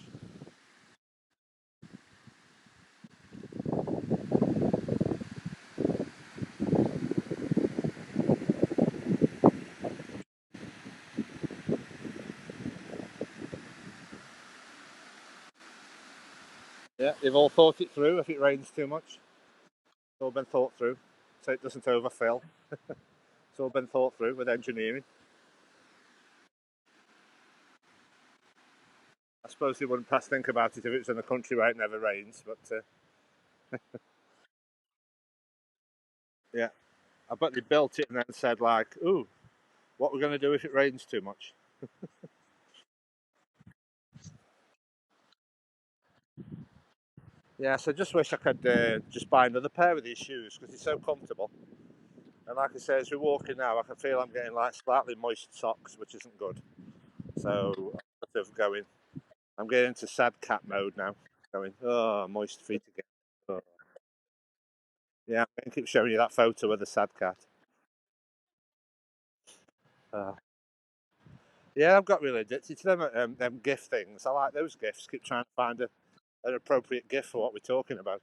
Yeah, they've all thought it through. If it rains too much, it's all been thought through, so it doesn't overfill. It's all been thought through with engineering. I suppose they wouldn't pass think about it if it was in a country where it never rains, but yeah, I bet they built it and then said like, "Ooh, what we're going to do if it rains too much?" Yeah, so I just wish I could just buy another pair of these shoes because they're so comfortable. And like I say, as we're walking now, I can feel I'm getting like slightly moist socks, which isn't good. So I'm sort of going. I'm getting into sad cat mode now. Going, oh, moist feet again. Oh. Yeah, I'm going to keep showing you that photo of the sad cat. Uh, yeah, I've got really addicted to them GIF things. I like those GIFs. Keep trying to find an appropriate GIF for what we're talking about.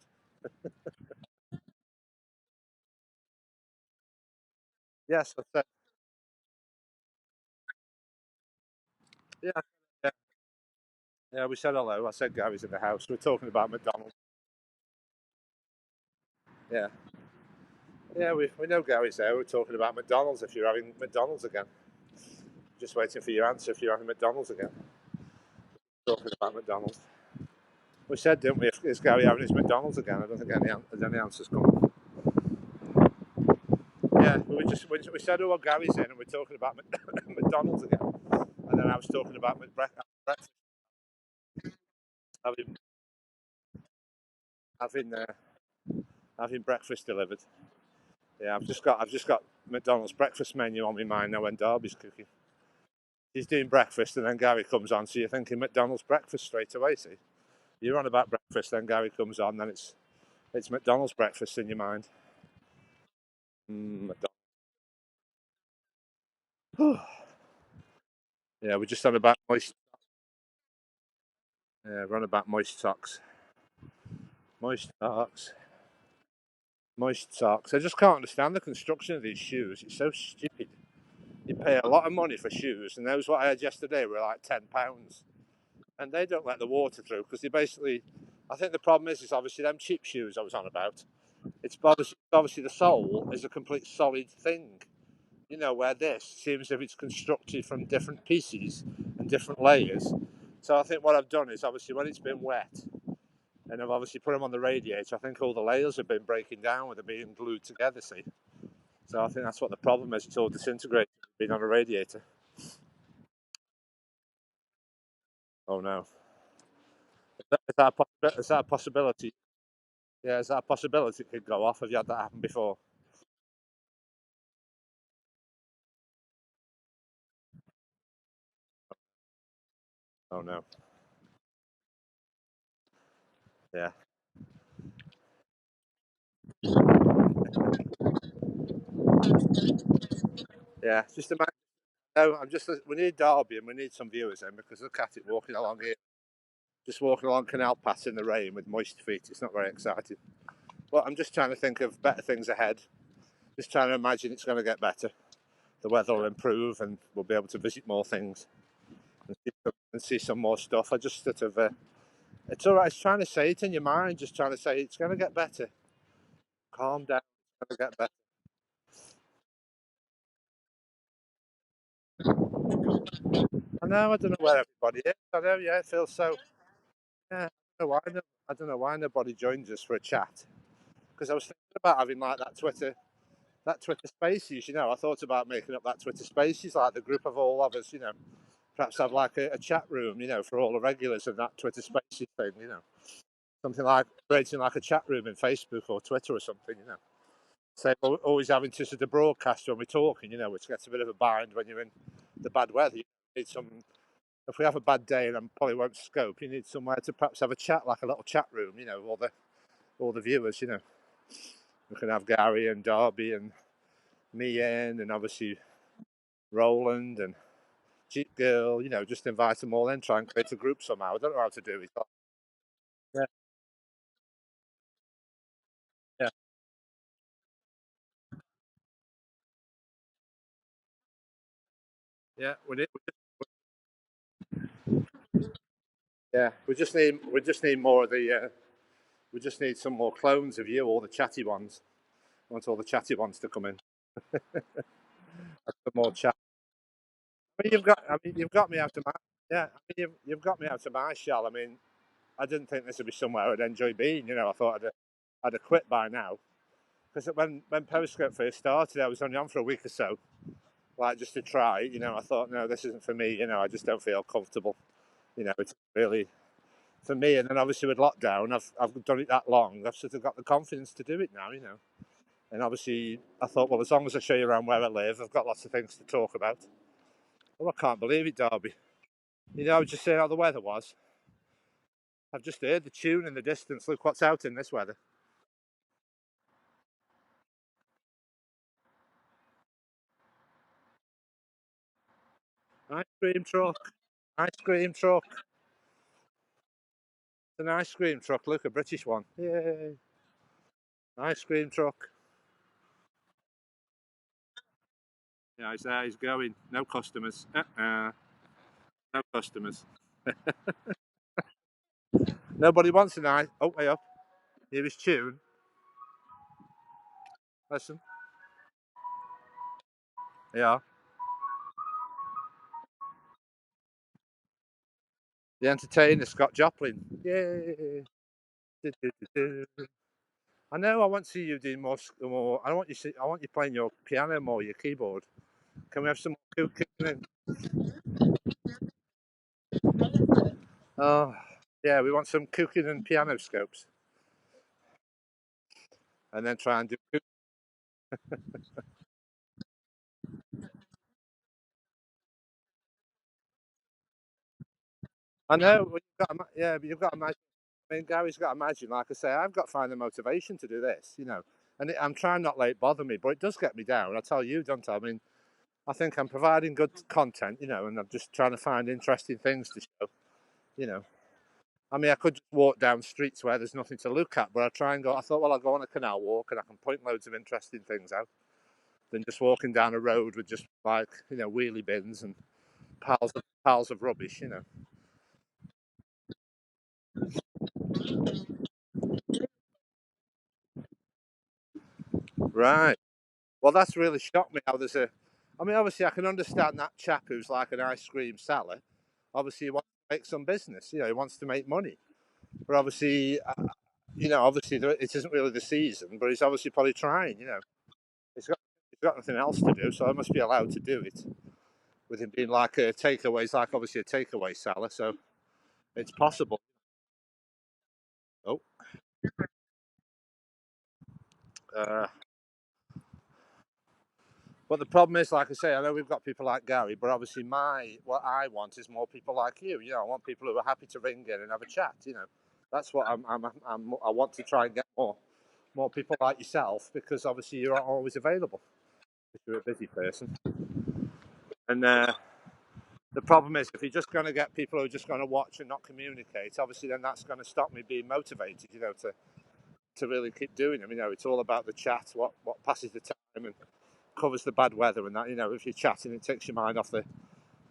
Yes, I said, yeah, yeah, yeah. We said hello. I said Gary's in the house. We're talking about McDonald's. Yeah, yeah. We know Gary's there. We're talking about McDonald's. If you're having McDonald's again, just waiting for your answer. If you're having McDonald's again, talking about McDonald's. We said, didn't we? Is Gary having his McDonald's again? I don't think any answers come. Yeah, we said, oh, well, Gary's in, and we're talking about McDonald's again. And then I was talking about breakfast, having having having breakfast delivered. Yeah, I've just got McDonald's breakfast menu on my mind now when Darby's cooking. He's doing breakfast, and then Gary comes on, so you're thinking McDonald's breakfast straight away. See, you're on about breakfast, then Gary comes on, then it's McDonald's breakfast in your mind. McDonald's. Yeah, we're just on about moist. Yeah, we're on about moist socks. Moist socks. Moist socks. I just can't understand the construction of these shoes. It's so stupid. You pay a lot of money for shoes, and those what I had yesterday were like £10, and they don't let the water through because they basically. I think the problem is obviously them cheap shoes I was on about. It's obviously the sole is a complete solid thing. Where this seems as if it's constructed from different pieces and different layers. So I think what I've done is obviously when it's been wet and I've obviously put them on the radiator, I think all the layers have been breaking down with them being glued together. See, so I think that's what the problem is. It's all disintegrated, being on a radiator. Oh no, is that a possibility? Yeah, is that a possibility it could go off? Have you had that happen before? Oh no. Yeah, yeah. Just imagine. No, I'm just. We need Derby and we need some viewers then because look at it walking along here, just walking along canal paths in the rain with moist feet. It's not very exciting. But I'm just trying to think of better things ahead. Just trying to imagine it's going to get better. The weather will improve and we'll be able to visit more things and see some more stuff. I just sort of. It's all right. It's trying to say it in your mind. Just trying to say it's going to get better. Calm down. It's going to get better. I know. I don't know where everybody is. I know. Yeah, it feels so. Yeah. I don't know why. I don't know why nobody joins us for a chat. Because I was thinking about having like that Twitter Spaces. I thought about making up that Twitter Spaces, like the group of all of us. Perhaps have like a chat room. For all the regulars of that Twitter Spaces thing. Something like creating like a chat room in Facebook or Twitter or something. Say always having to sort of broadcast when we're talking. Which gets a bit of a bind when you're in the bad weather. You need some. If we have a bad day and I probably won't scope, you need somewhere to perhaps have a chat, like a little chat room. All the viewers. We can have Gary and Darby and me and obviously Roland and Jeep Girl. Just invite them all in, try and create a group somehow. I don't know how to do it. Yeah, yeah, yeah. Yeah. We just need more of the. We just need some more clones of you, all the chatty ones. I want all the chatty ones to come in. Some more chat. You've got me out of my. Yeah, you've got me out of my shell. I didn't think this would be somewhere I'd enjoy being. I thought I'd have quit by now. Because when Periscope first started, I was only on for a week or so, like just to try. I thought, no, this isn't for me. I just don't feel comfortable. It's really for me. And then obviously with lockdown, I've done it that long. I've sort of got the confidence to do it now. And obviously, I thought, well, as long as I show you around where I live, I've got lots of things to talk about. Oh, I can't believe it, Derby. I was just saying how the weather was. I've just heard the tune in the distance. Look what's out in this weather. Ice cream truck. Ice cream truck. It's an ice cream truck. Look, a British one. Yay. Ice cream truck. Yeah, he's there. He's going. No customers. No customers. Nobody wants an ice. Oh, way up. Here is tune. Listen. Yeah. The entertainer, Scott Joplin. Yay. I know. I want to see you doing more. I want you. I want you playing your piano more, your keyboard. Can we have some cooking? Oh, yeah. We want some cooking and piano scopes, and then try and do. I know. Yeah, but you've got to imagine. Gary's got to imagine. Like I say, I've got to find the motivation to do this. And I'm trying not to let it bother me, but it does get me down. I tell you, don't I? I think I'm providing good content, and I'm just trying to find interesting things to show. You know, I could just walk down streets where there's nothing to look at, but I try and go. I thought, well, I'll go on a canal walk and I can point loads of interesting things out than just walking down a road with just like wheelie bins and piles of rubbish. Right. Well, that's really shocked me. How there's a. Obviously, I can understand that chap who's like an ice cream seller. Obviously, he wants to make some business. He wants to make money. But obviously, obviously it isn't really the season. But he's obviously probably trying. He's got nothing else to do, so I must be allowed to do it. With him being like a takeaway, he's like obviously a takeaway seller, so it's possible. Oh, uh, but the problem is, like I say, I know we've got people like Gary, but obviously what I want is more people like you. I want people who are happy to ring in and have a chat. That's what I want to try and get more people like yourself, because obviously you're not always available if you're a busy person. And the problem is, if you're just going to get people who are just going to watch and not communicate, obviously then that's going to stop me being motivated, to really keep doing them. It's all about the chat, what passes the time and covers the bad weather and that. If you're chatting, it takes your mind off the.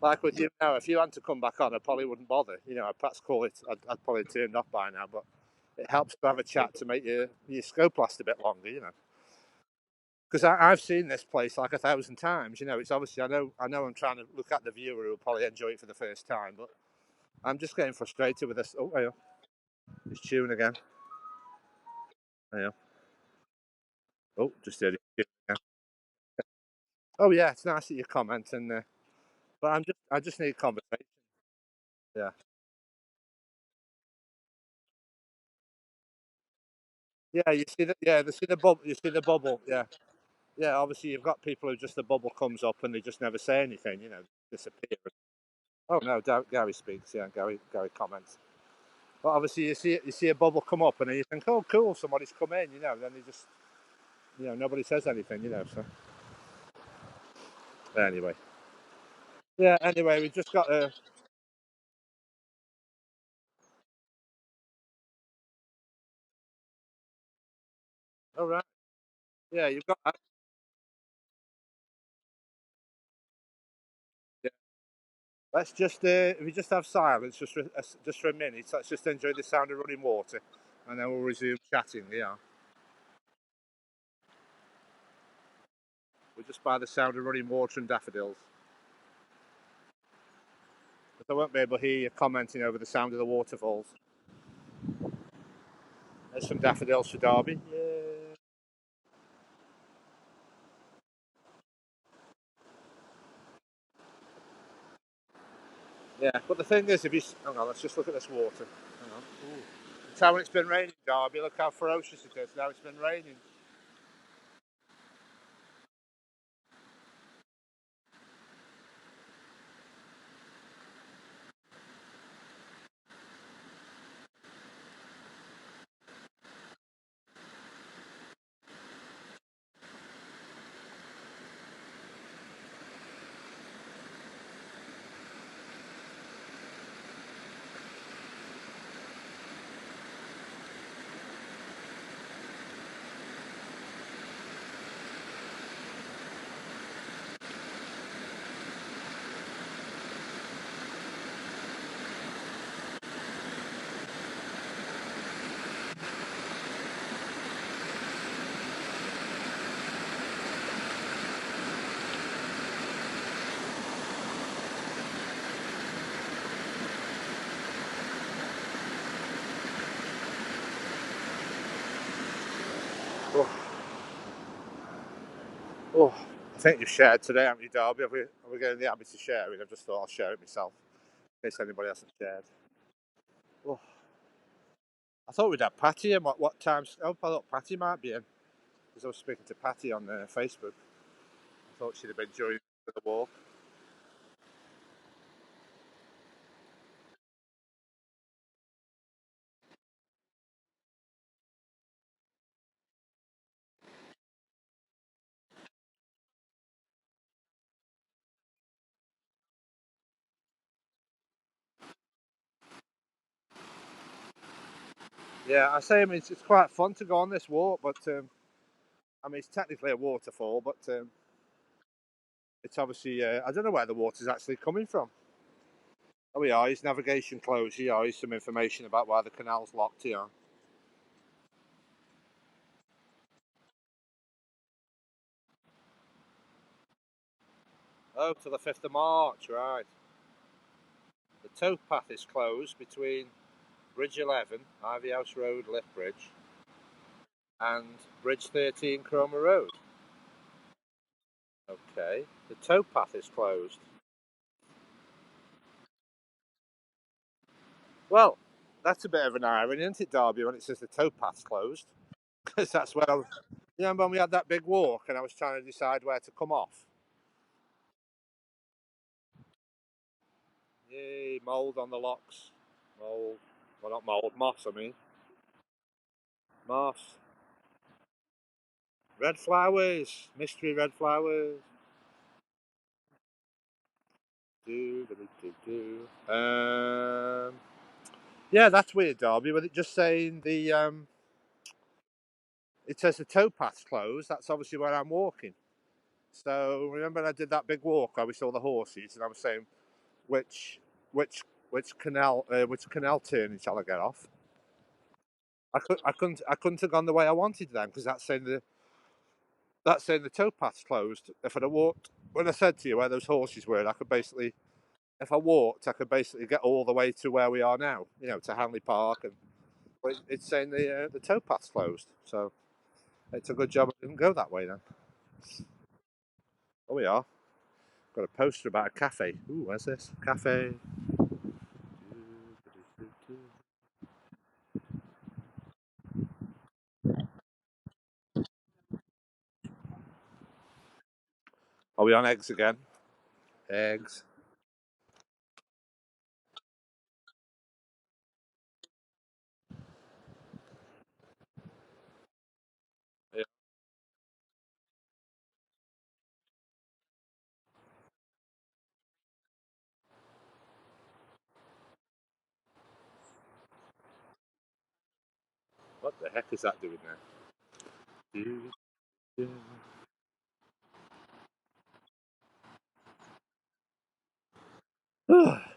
Like with you now, if you had to come back on, I probably wouldn't bother. I'd perhaps call it. I'd probably turned off by now, but it helps to have a chat to make your scope last a bit longer. Because I've seen this place like 1,000 times. It's obviously I know I'm trying to look at the viewer who will probably enjoy it for the first time, but I'm just getting frustrated with this. Oh, yeah, it's tune again. Yeah. Oh, just heard it tune again. Oh yeah, it's nice that you comment, and but I just need conversation. Yeah, yeah. They see the bubble. You see the bubble. Yeah, yeah. Obviously, you've got people who just the bubble comes up and they just never say anything. Disappear. Oh no, Gary speaks. Yeah, Gary comments. But obviously, you see a bubble come up, and then you think, oh, cool, somebody's come in. Then they just, nobody says anything. So anyway, yeah. Anyway, we just got a. All right. Yeah, you've got. Yeah. Let's just, if we just have silence just for a minute. Let's just enjoy the sound of running water, and then we'll resume chatting. Yeah, we're just by the sound of running water and daffodils. But I won't be able to hear you commenting over the sound of the waterfalls. There's some daffodils for Derby. Yeah. Yeah, but the thing is, hang on, let's just look at this water. Hang on. Ooh. Tell when it's been raining, Derby. Look how ferocious it is. Now it's been raining. Oh, oh. I think you've shared today, haven't you, Derby? Are we getting the habit of sharing? I've just thought I'll share it myself in case anybody hasn't shared. Oh, I thought we'd have Patty in. What times? Oh, I thought Patty might be in because I was speaking to Patty on Facebook. I thought she'd have been joining for the walk. Yeah, I mean, it's quite fun to go on this walk, but I mean, it's technically a waterfall, but it's obviously, I don't know where the water's actually coming from. Oh, we are. His navigation closed. Here is some information about why the canal's locked here. Oh, to the 5th of March, right. The towpath is closed between Bridge 11, Ivy House Road, Lethbridge, and Bridge 13, Cromer Road. Okay. The towpath is closed. Well, that's a bit of an irony, isn't it, Derby, when it says the towpath's closed? Because that's where I was. When we had that big walk and I was trying to decide where to come off? Yay, mould on the locks. Mould. Well, not mould, moss, I mean. Moss. Red flowers. Mystery red flowers. Do, do, do, do. Yeah, that's weird, Derby. With it just saying it says the towpath's closed. That's obviously where I'm walking. So remember, I did that big walk where we saw the horses, and I was saying which which which canal turning shall I get off? I couldn't have gone the way I wanted then because that's saying the towpath's closed. If I'd have walked when I said to you where those horses were, I could basically if I walked, I could basically get all the way to where we are now. You know, to Hanley Park, and but it's saying the towpath's closed. So it's a good job I didn't go that way then. Oh, we are. Got a poster about a cafe. Ooh, where's this cafe? Are we on eggs again? Eggs. Yeah. What the heck is that doing there?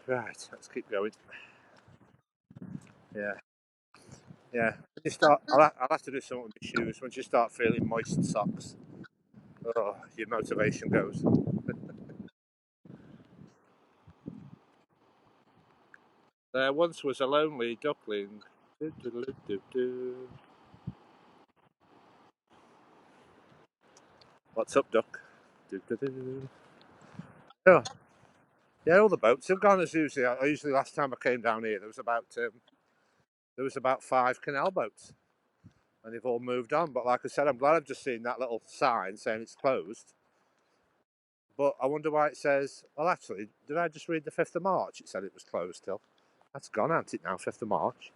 Right, let's keep going. Yeah, yeah. When you start, I'll have to do something with my shoes. Once you start feeling moist socks, oh, your motivation goes. There once was a lonely duckling. What's up, duck? Oh, yeah, all the boats have gone as usually. Usually, last time I came down here, there was about 5 canal boats, and they've all moved on. But like I said, I'm glad I've just seen that little sign saying it's closed. But I wonder why it says. Well, actually, did I just read the 5th of March? It said it was closed till. That's gone, hasn't it now? 5th of March.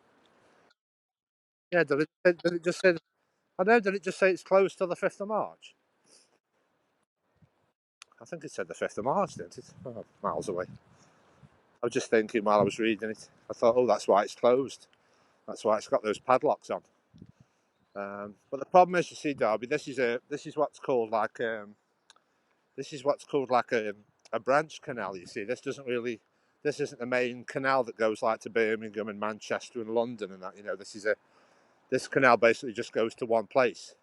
Yeah. Did it just say? I know. Did it just say it's closed till the 5th of March? I think it said the 5th of March, didn't it? Oh, miles away. I was just thinking while I was reading it. I thought, oh, that's why it's closed. That's why it's got those padlocks on. But the problem is, you see, Derby, this is what's called like a branch canal. You see, this isn't the main canal that goes like to Birmingham and Manchester and London and that. You know, this canal basically just goes to one place.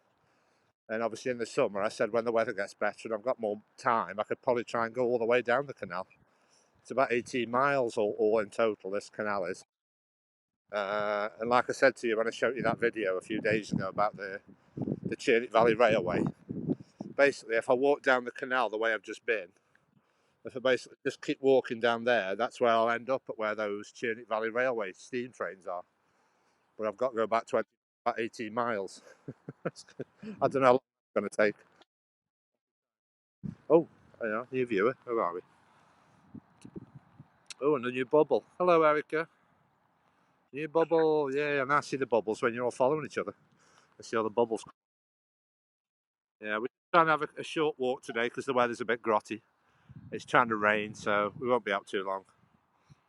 And obviously in the summer, I said when the weather gets better and I've got more time, I could probably try and go all the way down the canal. It's about 18 miles all in total. This canal is. And like I said to you when I showed you that video a few days ago about the Churnit Valley Railway, basically, if I walk down the canal the way I've just been, if I basically just keep walking down there, that's where I'll end up at where those Churnit Valley Railway steam trains are. But I've got to go back about 18 miles. I don't know how long it's going to take. Oh, yeah, new viewer. Where are we? Oh, and a new bubble. Hello, Erica. New bubble. Yeah, and I see the bubbles when you're all following each other. I see all the bubbles. Yeah, we're trying to have a short walk today because the weather's a bit grotty. It's trying to rain, so we won't be out too long.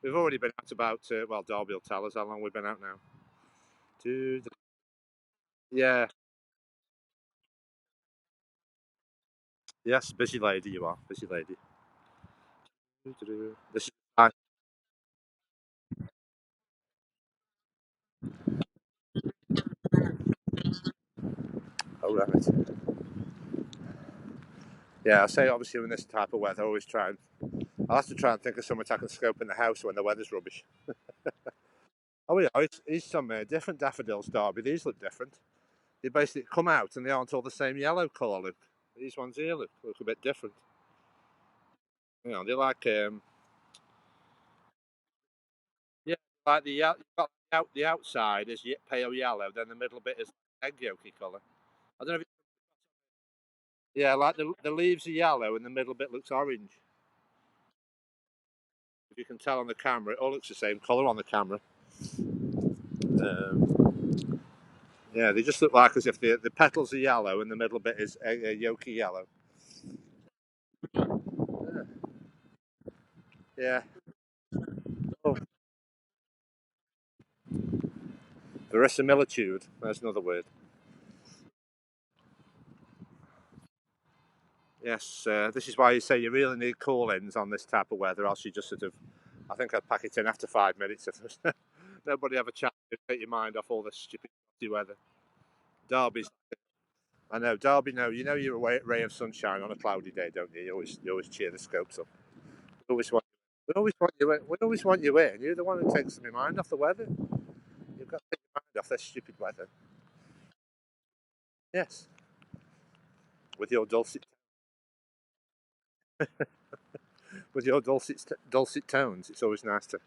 We've already been out about, well, Darby will tell us how long we've been out now. Yeah, yes, busy lady you are, busy lady. This is, oh, right. Yeah, I say obviously in this type of weather, I always try and, I'll have to try and think of something I can scope in the house when the weather's rubbish. Oh, yeah, it's some different daffodils, Derby. These look different. They basically come out and they aren't all the same yellow colour, look. These ones here look a bit different. You know, they're like, yeah, like the outside is pale yellow, then the middle bit is egg yolky colour. I don't know if yeah, like the leaves are yellow and the middle bit looks orange. If you can tell on the camera, it all looks the same colour on the camera. Yeah, they just look like as if the petals are yellow and the middle bit is a yolky yellow. Yeah. Oh, verisimilitude. That's another word. Yes, this is why you say you really need call-ins on this type of weather, else you just sort of. I think I'd pack it in after 5 minutes if there's nobody have a chat to take your mind off all this stupid weather. Derby's. I know Derby. No, you know you're a ray of sunshine on a cloudy day, don't you? You always cheer the scopes up. We always want. We always want you in. We always want you in. You're the one who takes my mind off the weather. You've got to take your mind off this stupid weather. Yes, with your dulcet tones. It's always nice to.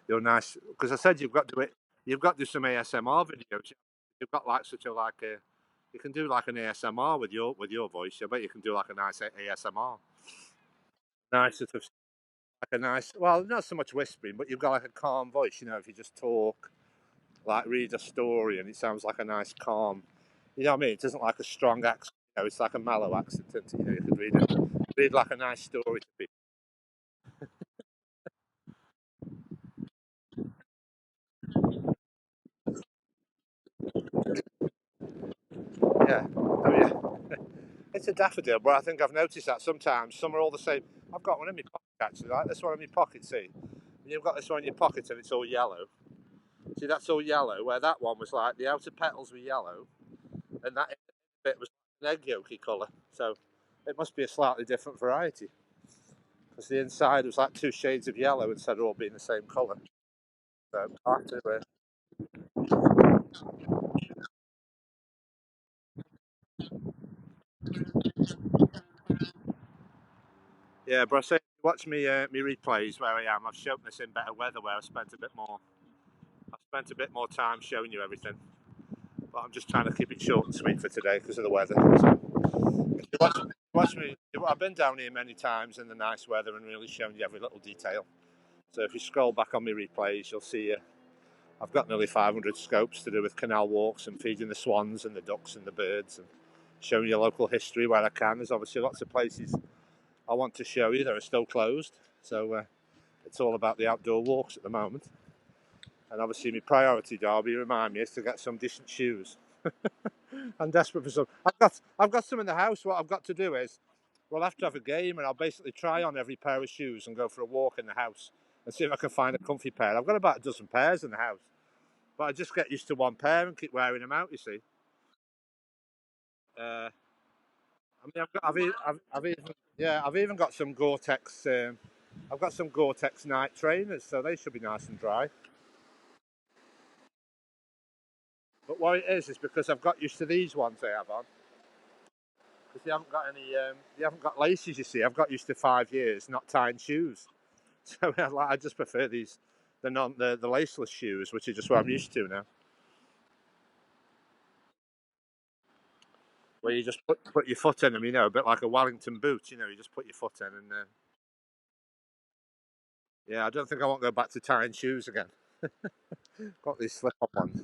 You're nice because I said you've got to do it. You've got to do some ASMR videos. You've got like such a like a. You can do like an ASMR with your voice. I bet you can do like a nice ASMR. Nice sort of like a nice. Well, not so much whispering, but you've got like a calm voice. You know, if you just talk, like read a story, and it sounds like a nice calm. You know what I mean? It isn't like a strong accent. You know, it's like a mellow accent. You know, you could read like a nice story to people. Yeah. Oh yeah. It's a daffodil, but I think I've noticed that sometimes some are all the same. I've got one in my pocket actually, like this one in my pocket. See, and you've got this one in your pocket and it's all yellow. See, that's all yellow. Where that one was like the outer petals were yellow, and that bit was an egg yolky colour. So it must be a slightly different variety because the inside was like two shades of yellow instead of all being the same colour. So I have to, yeah, but I say watch me replays where I am. I've shown this in better weather where I spent a bit more. I've spent a bit more time showing you everything. But I'm just trying to keep it short and sweet for today because of the weather. So, watch me. I've been down here many times in the nice weather and really shown you every little detail. So if you scroll back on my replays, you'll see I've got nearly 500 scopes to do with canal walks and feeding the swans and the ducks and the birds and showing you local history where I can. There's obviously lots of places I want to show you that are still closed. So it's all about the outdoor walks at the moment. And obviously my priority, Derby, remind me, is to get some decent shoes. I'm desperate for some. I've got some in the house. What I've got to do is we'll have to have a game, and I'll basically try on every pair of shoes and go for a walk in the house and see if I can find a comfy pair. I've got about a dozen pairs in the house, but I just get used to one pair and keep wearing them out. You see. I mean, I've even got some Gore-Tex. I've got some Gore-Tex night trainers, so they should be nice and dry. But what it is because I've got used to these ones I have on. Because they haven't got any, they haven't got laces. You see, I've got used to 5 years not tying shoes, so I just prefer these, the laceless shoes, which is just what I'm used to now. Where you just put your foot in them, you know, a bit like a Wellington boot. You know, you just put your foot in, and yeah, I don't think I won't go back to tying shoes again. Got these slip-on ones.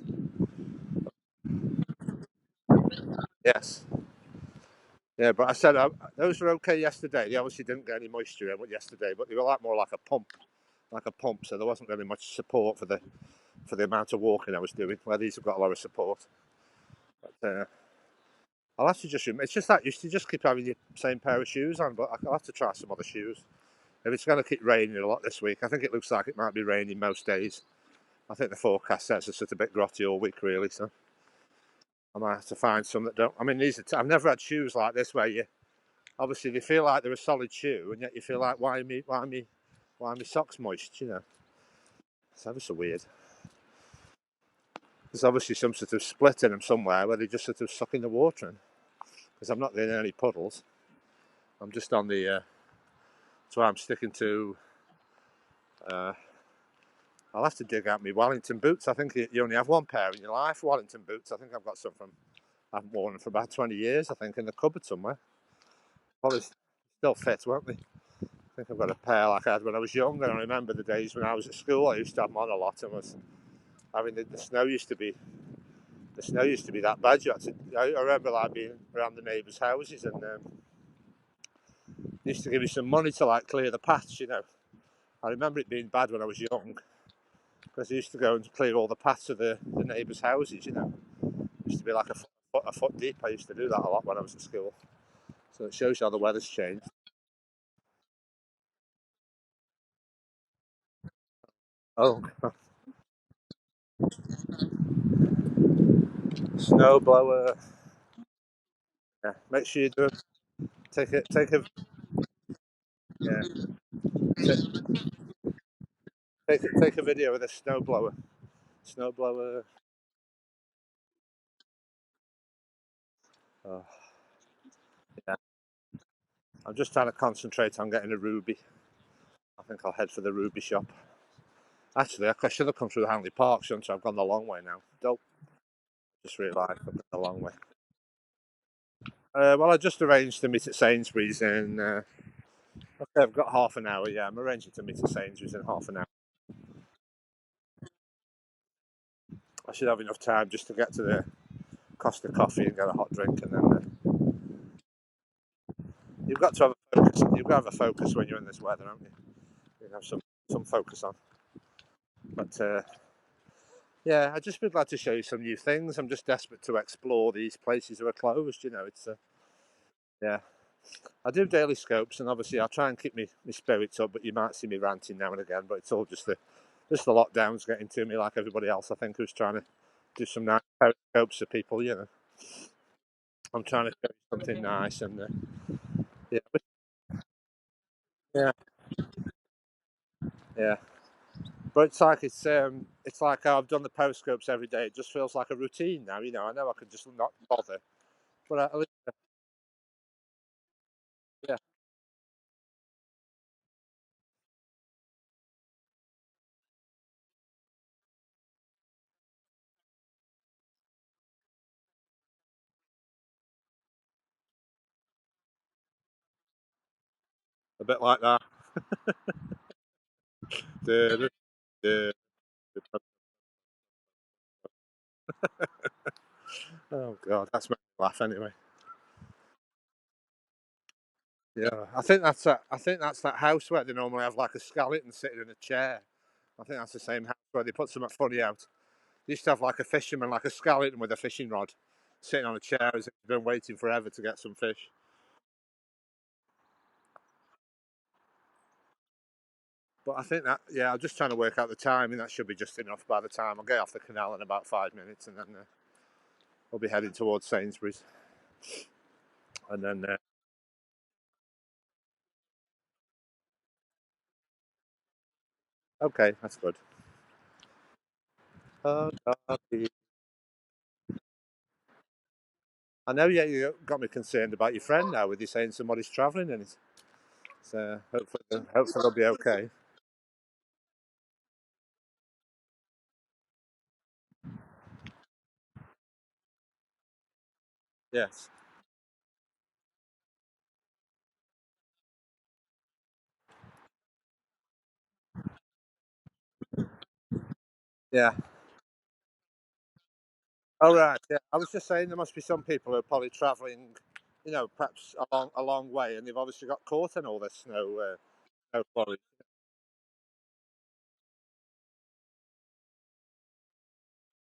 Yes. Yeah, but I said those were okay yesterday. They obviously didn't get any moisture in yesterday, but they were more like a pump, So there wasn't really much support for the amount of walking I was doing. Where these have got a lot of support. But I'll have to just. It's just that you should just keep having your same pair of shoes on, but I'll have to try some other shoes. If it's going to keep raining a lot this week, I think it looks like it might be raining most days. I think the forecast says it's just a bit grotty all week, really. So I might have to find some that don't. I mean, I've never had shoes like this where you obviously they feel like they're a solid shoe, and yet you feel like why are my socks moist? You know, it's ever so weird. There's obviously some sort of split in them somewhere where they just sort of suck in the water in. Because I'm not getting any puddles. I'm just on the. That's why I'm sticking to. Uh, I'll have to dig out my Wellington boots. I think you only have one pair in your life. Wellington boots. I think I've got some from. I haven't worn them for about 20 years. I think in the cupboard somewhere. Probably still fit, won't they? I think I've got a pair like I had when I was young, and I remember the days when I was at school. I used to have them on a lot, and I mean, the snow used to be that bad. I remember like being around the neighbours' houses, and they used to give me some money to like clear the paths. I remember it being bad when I was young because I used to go and clear all the paths of the neighbours' houses. It used to be like a foot deep. I used to do that a lot when I was at school. So it shows you how the weather's changed. Oh, snow blower. Yeah, make sure you do it. Yeah, take a video with a snow blower. Snow blower. Oh, yeah. I'm just trying to concentrate on getting a ruby. I think I'll head for the ruby shop. Actually, I should have come through Hanley Park, shouldn't I? I've gone the long way now. Don't just realised I've gone the long way. Well, I just arranged to meet at Sainsbury's in. Okay, I've got half an hour. Yeah, I'm arranging to meet at Sainsbury's in half an hour. I should have enough time just to get to the Costa Coffee and get a hot drink, and then you've got to have a focus. You've got to have a focus when you're in this weather, haven't you? You have some focus on. But yeah, I'd just be glad to show you some new things. I'm just desperate to explore these places that are closed. It's yeah. I do daily scopes, and obviously I'll try and keep my spirits up. But you might see me ranting now and again. But it's all just the lockdowns getting to me, like everybody else. I think who's trying to do some nice periscopes for people. I'm trying to show you something nice, and yeah, yeah, yeah. But it's like I've done the periscopes every day. It just feels like a routine now. I know I could just not bother, but at least yeah, a bit like that. Duh, duh, duh. Oh God, that's making me laugh anyway. Yeah, I think that's that house where they normally have like a skeleton sitting in a chair. I think that's the same house where they put something funny out. They used to have like a fisherman, like a skeleton with a fishing rod, sitting on a chair as if he'd been waiting forever to get some fish. But I think that, yeah, I'm just trying to work out the time, and that should be just enough by the time I'll get off the canal in about 5 minutes, and then we'll be heading towards Sainsbury's. And then, okay, that's good. Oh, I know, yeah, you got me concerned about your friend now with you saying somebody's travelling in it. So hopefully they'll be okay. Yes. Yeah. All right. Yeah. I was just saying there must be some people who are probably travelling, perhaps a long way, and they've obviously got caught in all this snow quarry.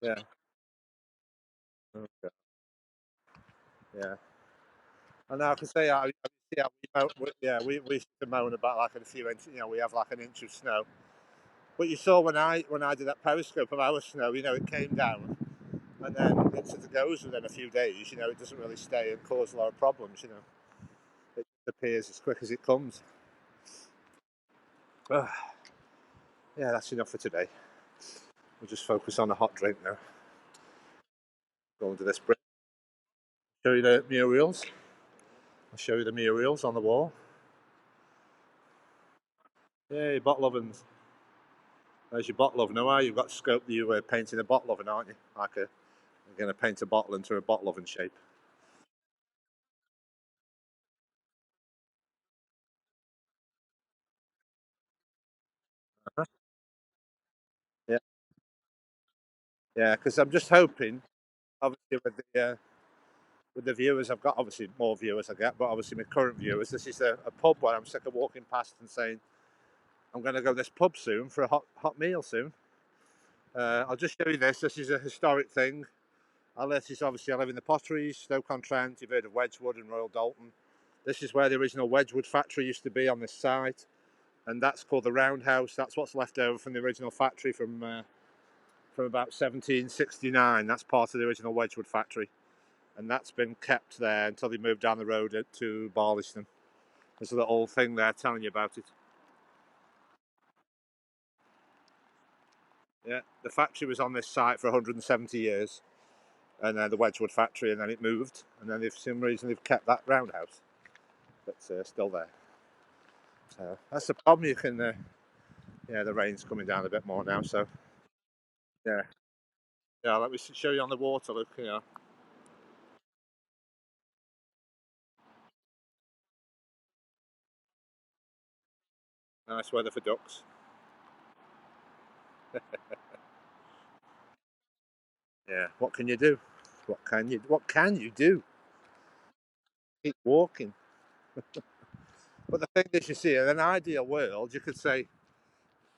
Yeah. Okay. Yeah. And now I can say, yeah, yeah, we used to moan about like a few inches. We have like an inch of snow. But you saw when I did that periscope of our snow, it came down and then it sort of goes within a few days. It doesn't really stay and cause a lot of problems. It disappears as quick as it comes. Ugh. Yeah, that's enough for today. We'll just focus on a hot drink now. Go into this brick. Show you the murals. I'll show you the murals on the wall. Yay, bottle ovens. There's your bottle oven. Now, you've got scope that you were painting a bottle oven, aren't you? You're going to paint a bottle into a bottle oven shape. Uh-huh. Yeah. Yeah, because I'm just hoping, obviously, with the viewers I've got, obviously more viewers I get, but obviously my current viewers, this is a pub where I'm sick of walking past and saying I'm going to go to this pub soon for a hot meal soon. I'll just show you this. This is a historic thing. This is obviously I live in the Potteries, Stoke-on-Trent. You've heard of Wedgwood and Royal Dalton. This is where the original Wedgwood factory used to be on this site, and that's called the Roundhouse. That's what's left over from the original factory from about 1769. That's part of the original Wedgwood factory, and that's been kept there until they moved down the road to Barliston. There's a little thing there telling you about it. Yeah, the factory was on this site for 170 years, and then the Wedgwood factory, and then it moved, and then for some reason they've kept that roundhouse that's still there. So that's the problem. You can, yeah, the rain's coming down a bit more now. So yeah, yeah. Let me show you on the water. Look, nice weather for ducks. Yeah. What can you do? What can you do? Keep walking. But the thing is, you see, in an ideal world, you could say,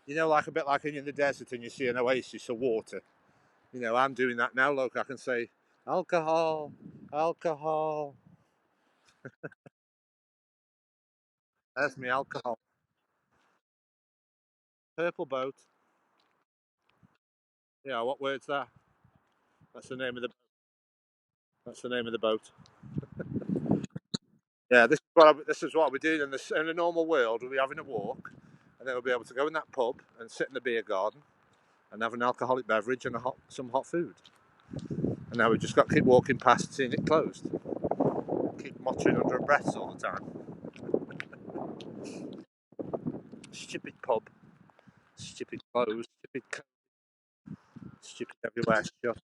like a bit like in the desert, and you see an oasis of water. I'm doing that now. Look, I can say, alcohol, alcohol. That's me, alcohol. Purple boat. Yeah, what word's that? That's the name of the. That's the name of the boat. Yeah, this is what we're doing in a normal world. We'll be having a walk, and then we'll be able to go in that pub and sit in the beer garden and have an alcoholic beverage and some hot food. And now we've just got to keep walking past, seeing it closed. Keep muttering under our breaths all the time. Stupid pub, stupid closed, stupid everywhere shut.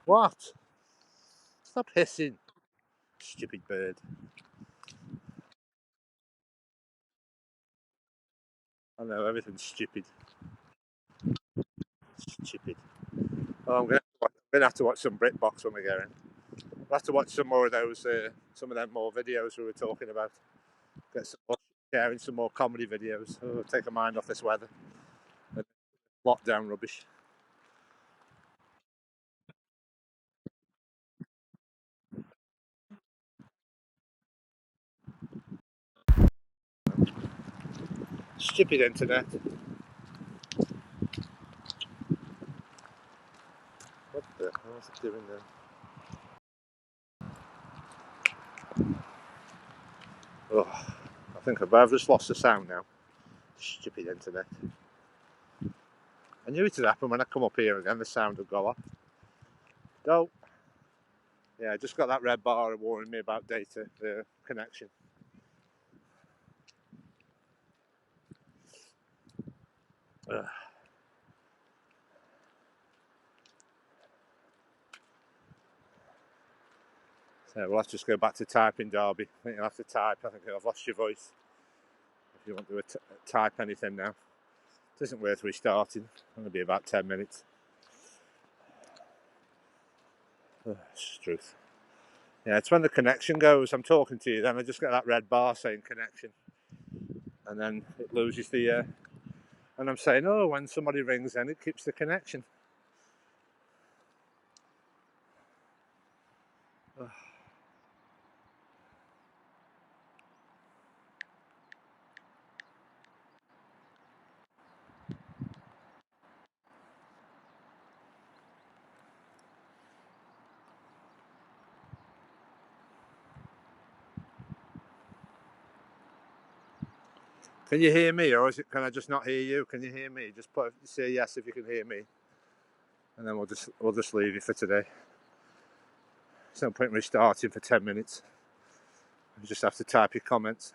What? Stop hissing, stupid bird. I know everything's stupid. Stupid. Oh, I'm gonna have to watch some BritBox when we get in. We'll have to watch some more of those, some of them more videos we were talking about. Get some more, sharing some more comedy videos. Oh, take a mind off this weather. And lockdown rubbish. Stupid internet. What the hell is it doing there? Oh, I think I've just lost the sound now. Stupid internet. I knew it would happen when I come up here again. The sound would go off. Go. Yeah, I just got that red bar warning me about data connection. Ugh. So we'll have to just go back to typing, Derby. I think you'll have to type. I think I've lost your voice. If you want to type anything now, it isn't worth restarting. It'll be about 10 minutes. It's truth. Yeah, it's when the connection goes. I'm talking to you, then I just get that red bar saying connection, and then it loses the. And I'm saying, oh, when somebody rings, then it keeps the connection. Ugh. Can you hear me, or can I just not hear you? Can you hear me? Just say yes if you can hear me, and then we'll just leave you for today. There's no point restarting for 10 minutes. You just have to type your comments.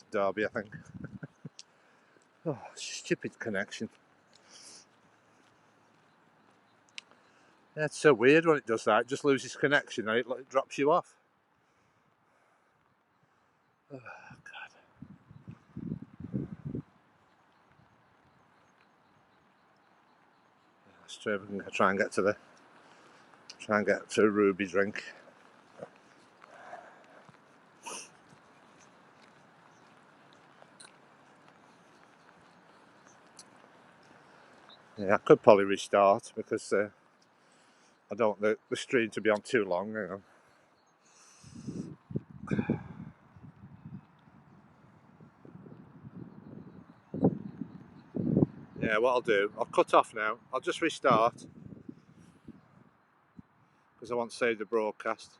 Derby, I think. Oh, stupid connection. Yeah, it's so weird when it does that. It just loses connection and it drops you off. Oh, God. Let's try, we can try and get to a Ruby drink. Yeah, I could probably restart because I don't want the stream to be on too long. You know. Yeah, what I'll do, I'll cut off now. I'll just restart because I want to save the broadcast.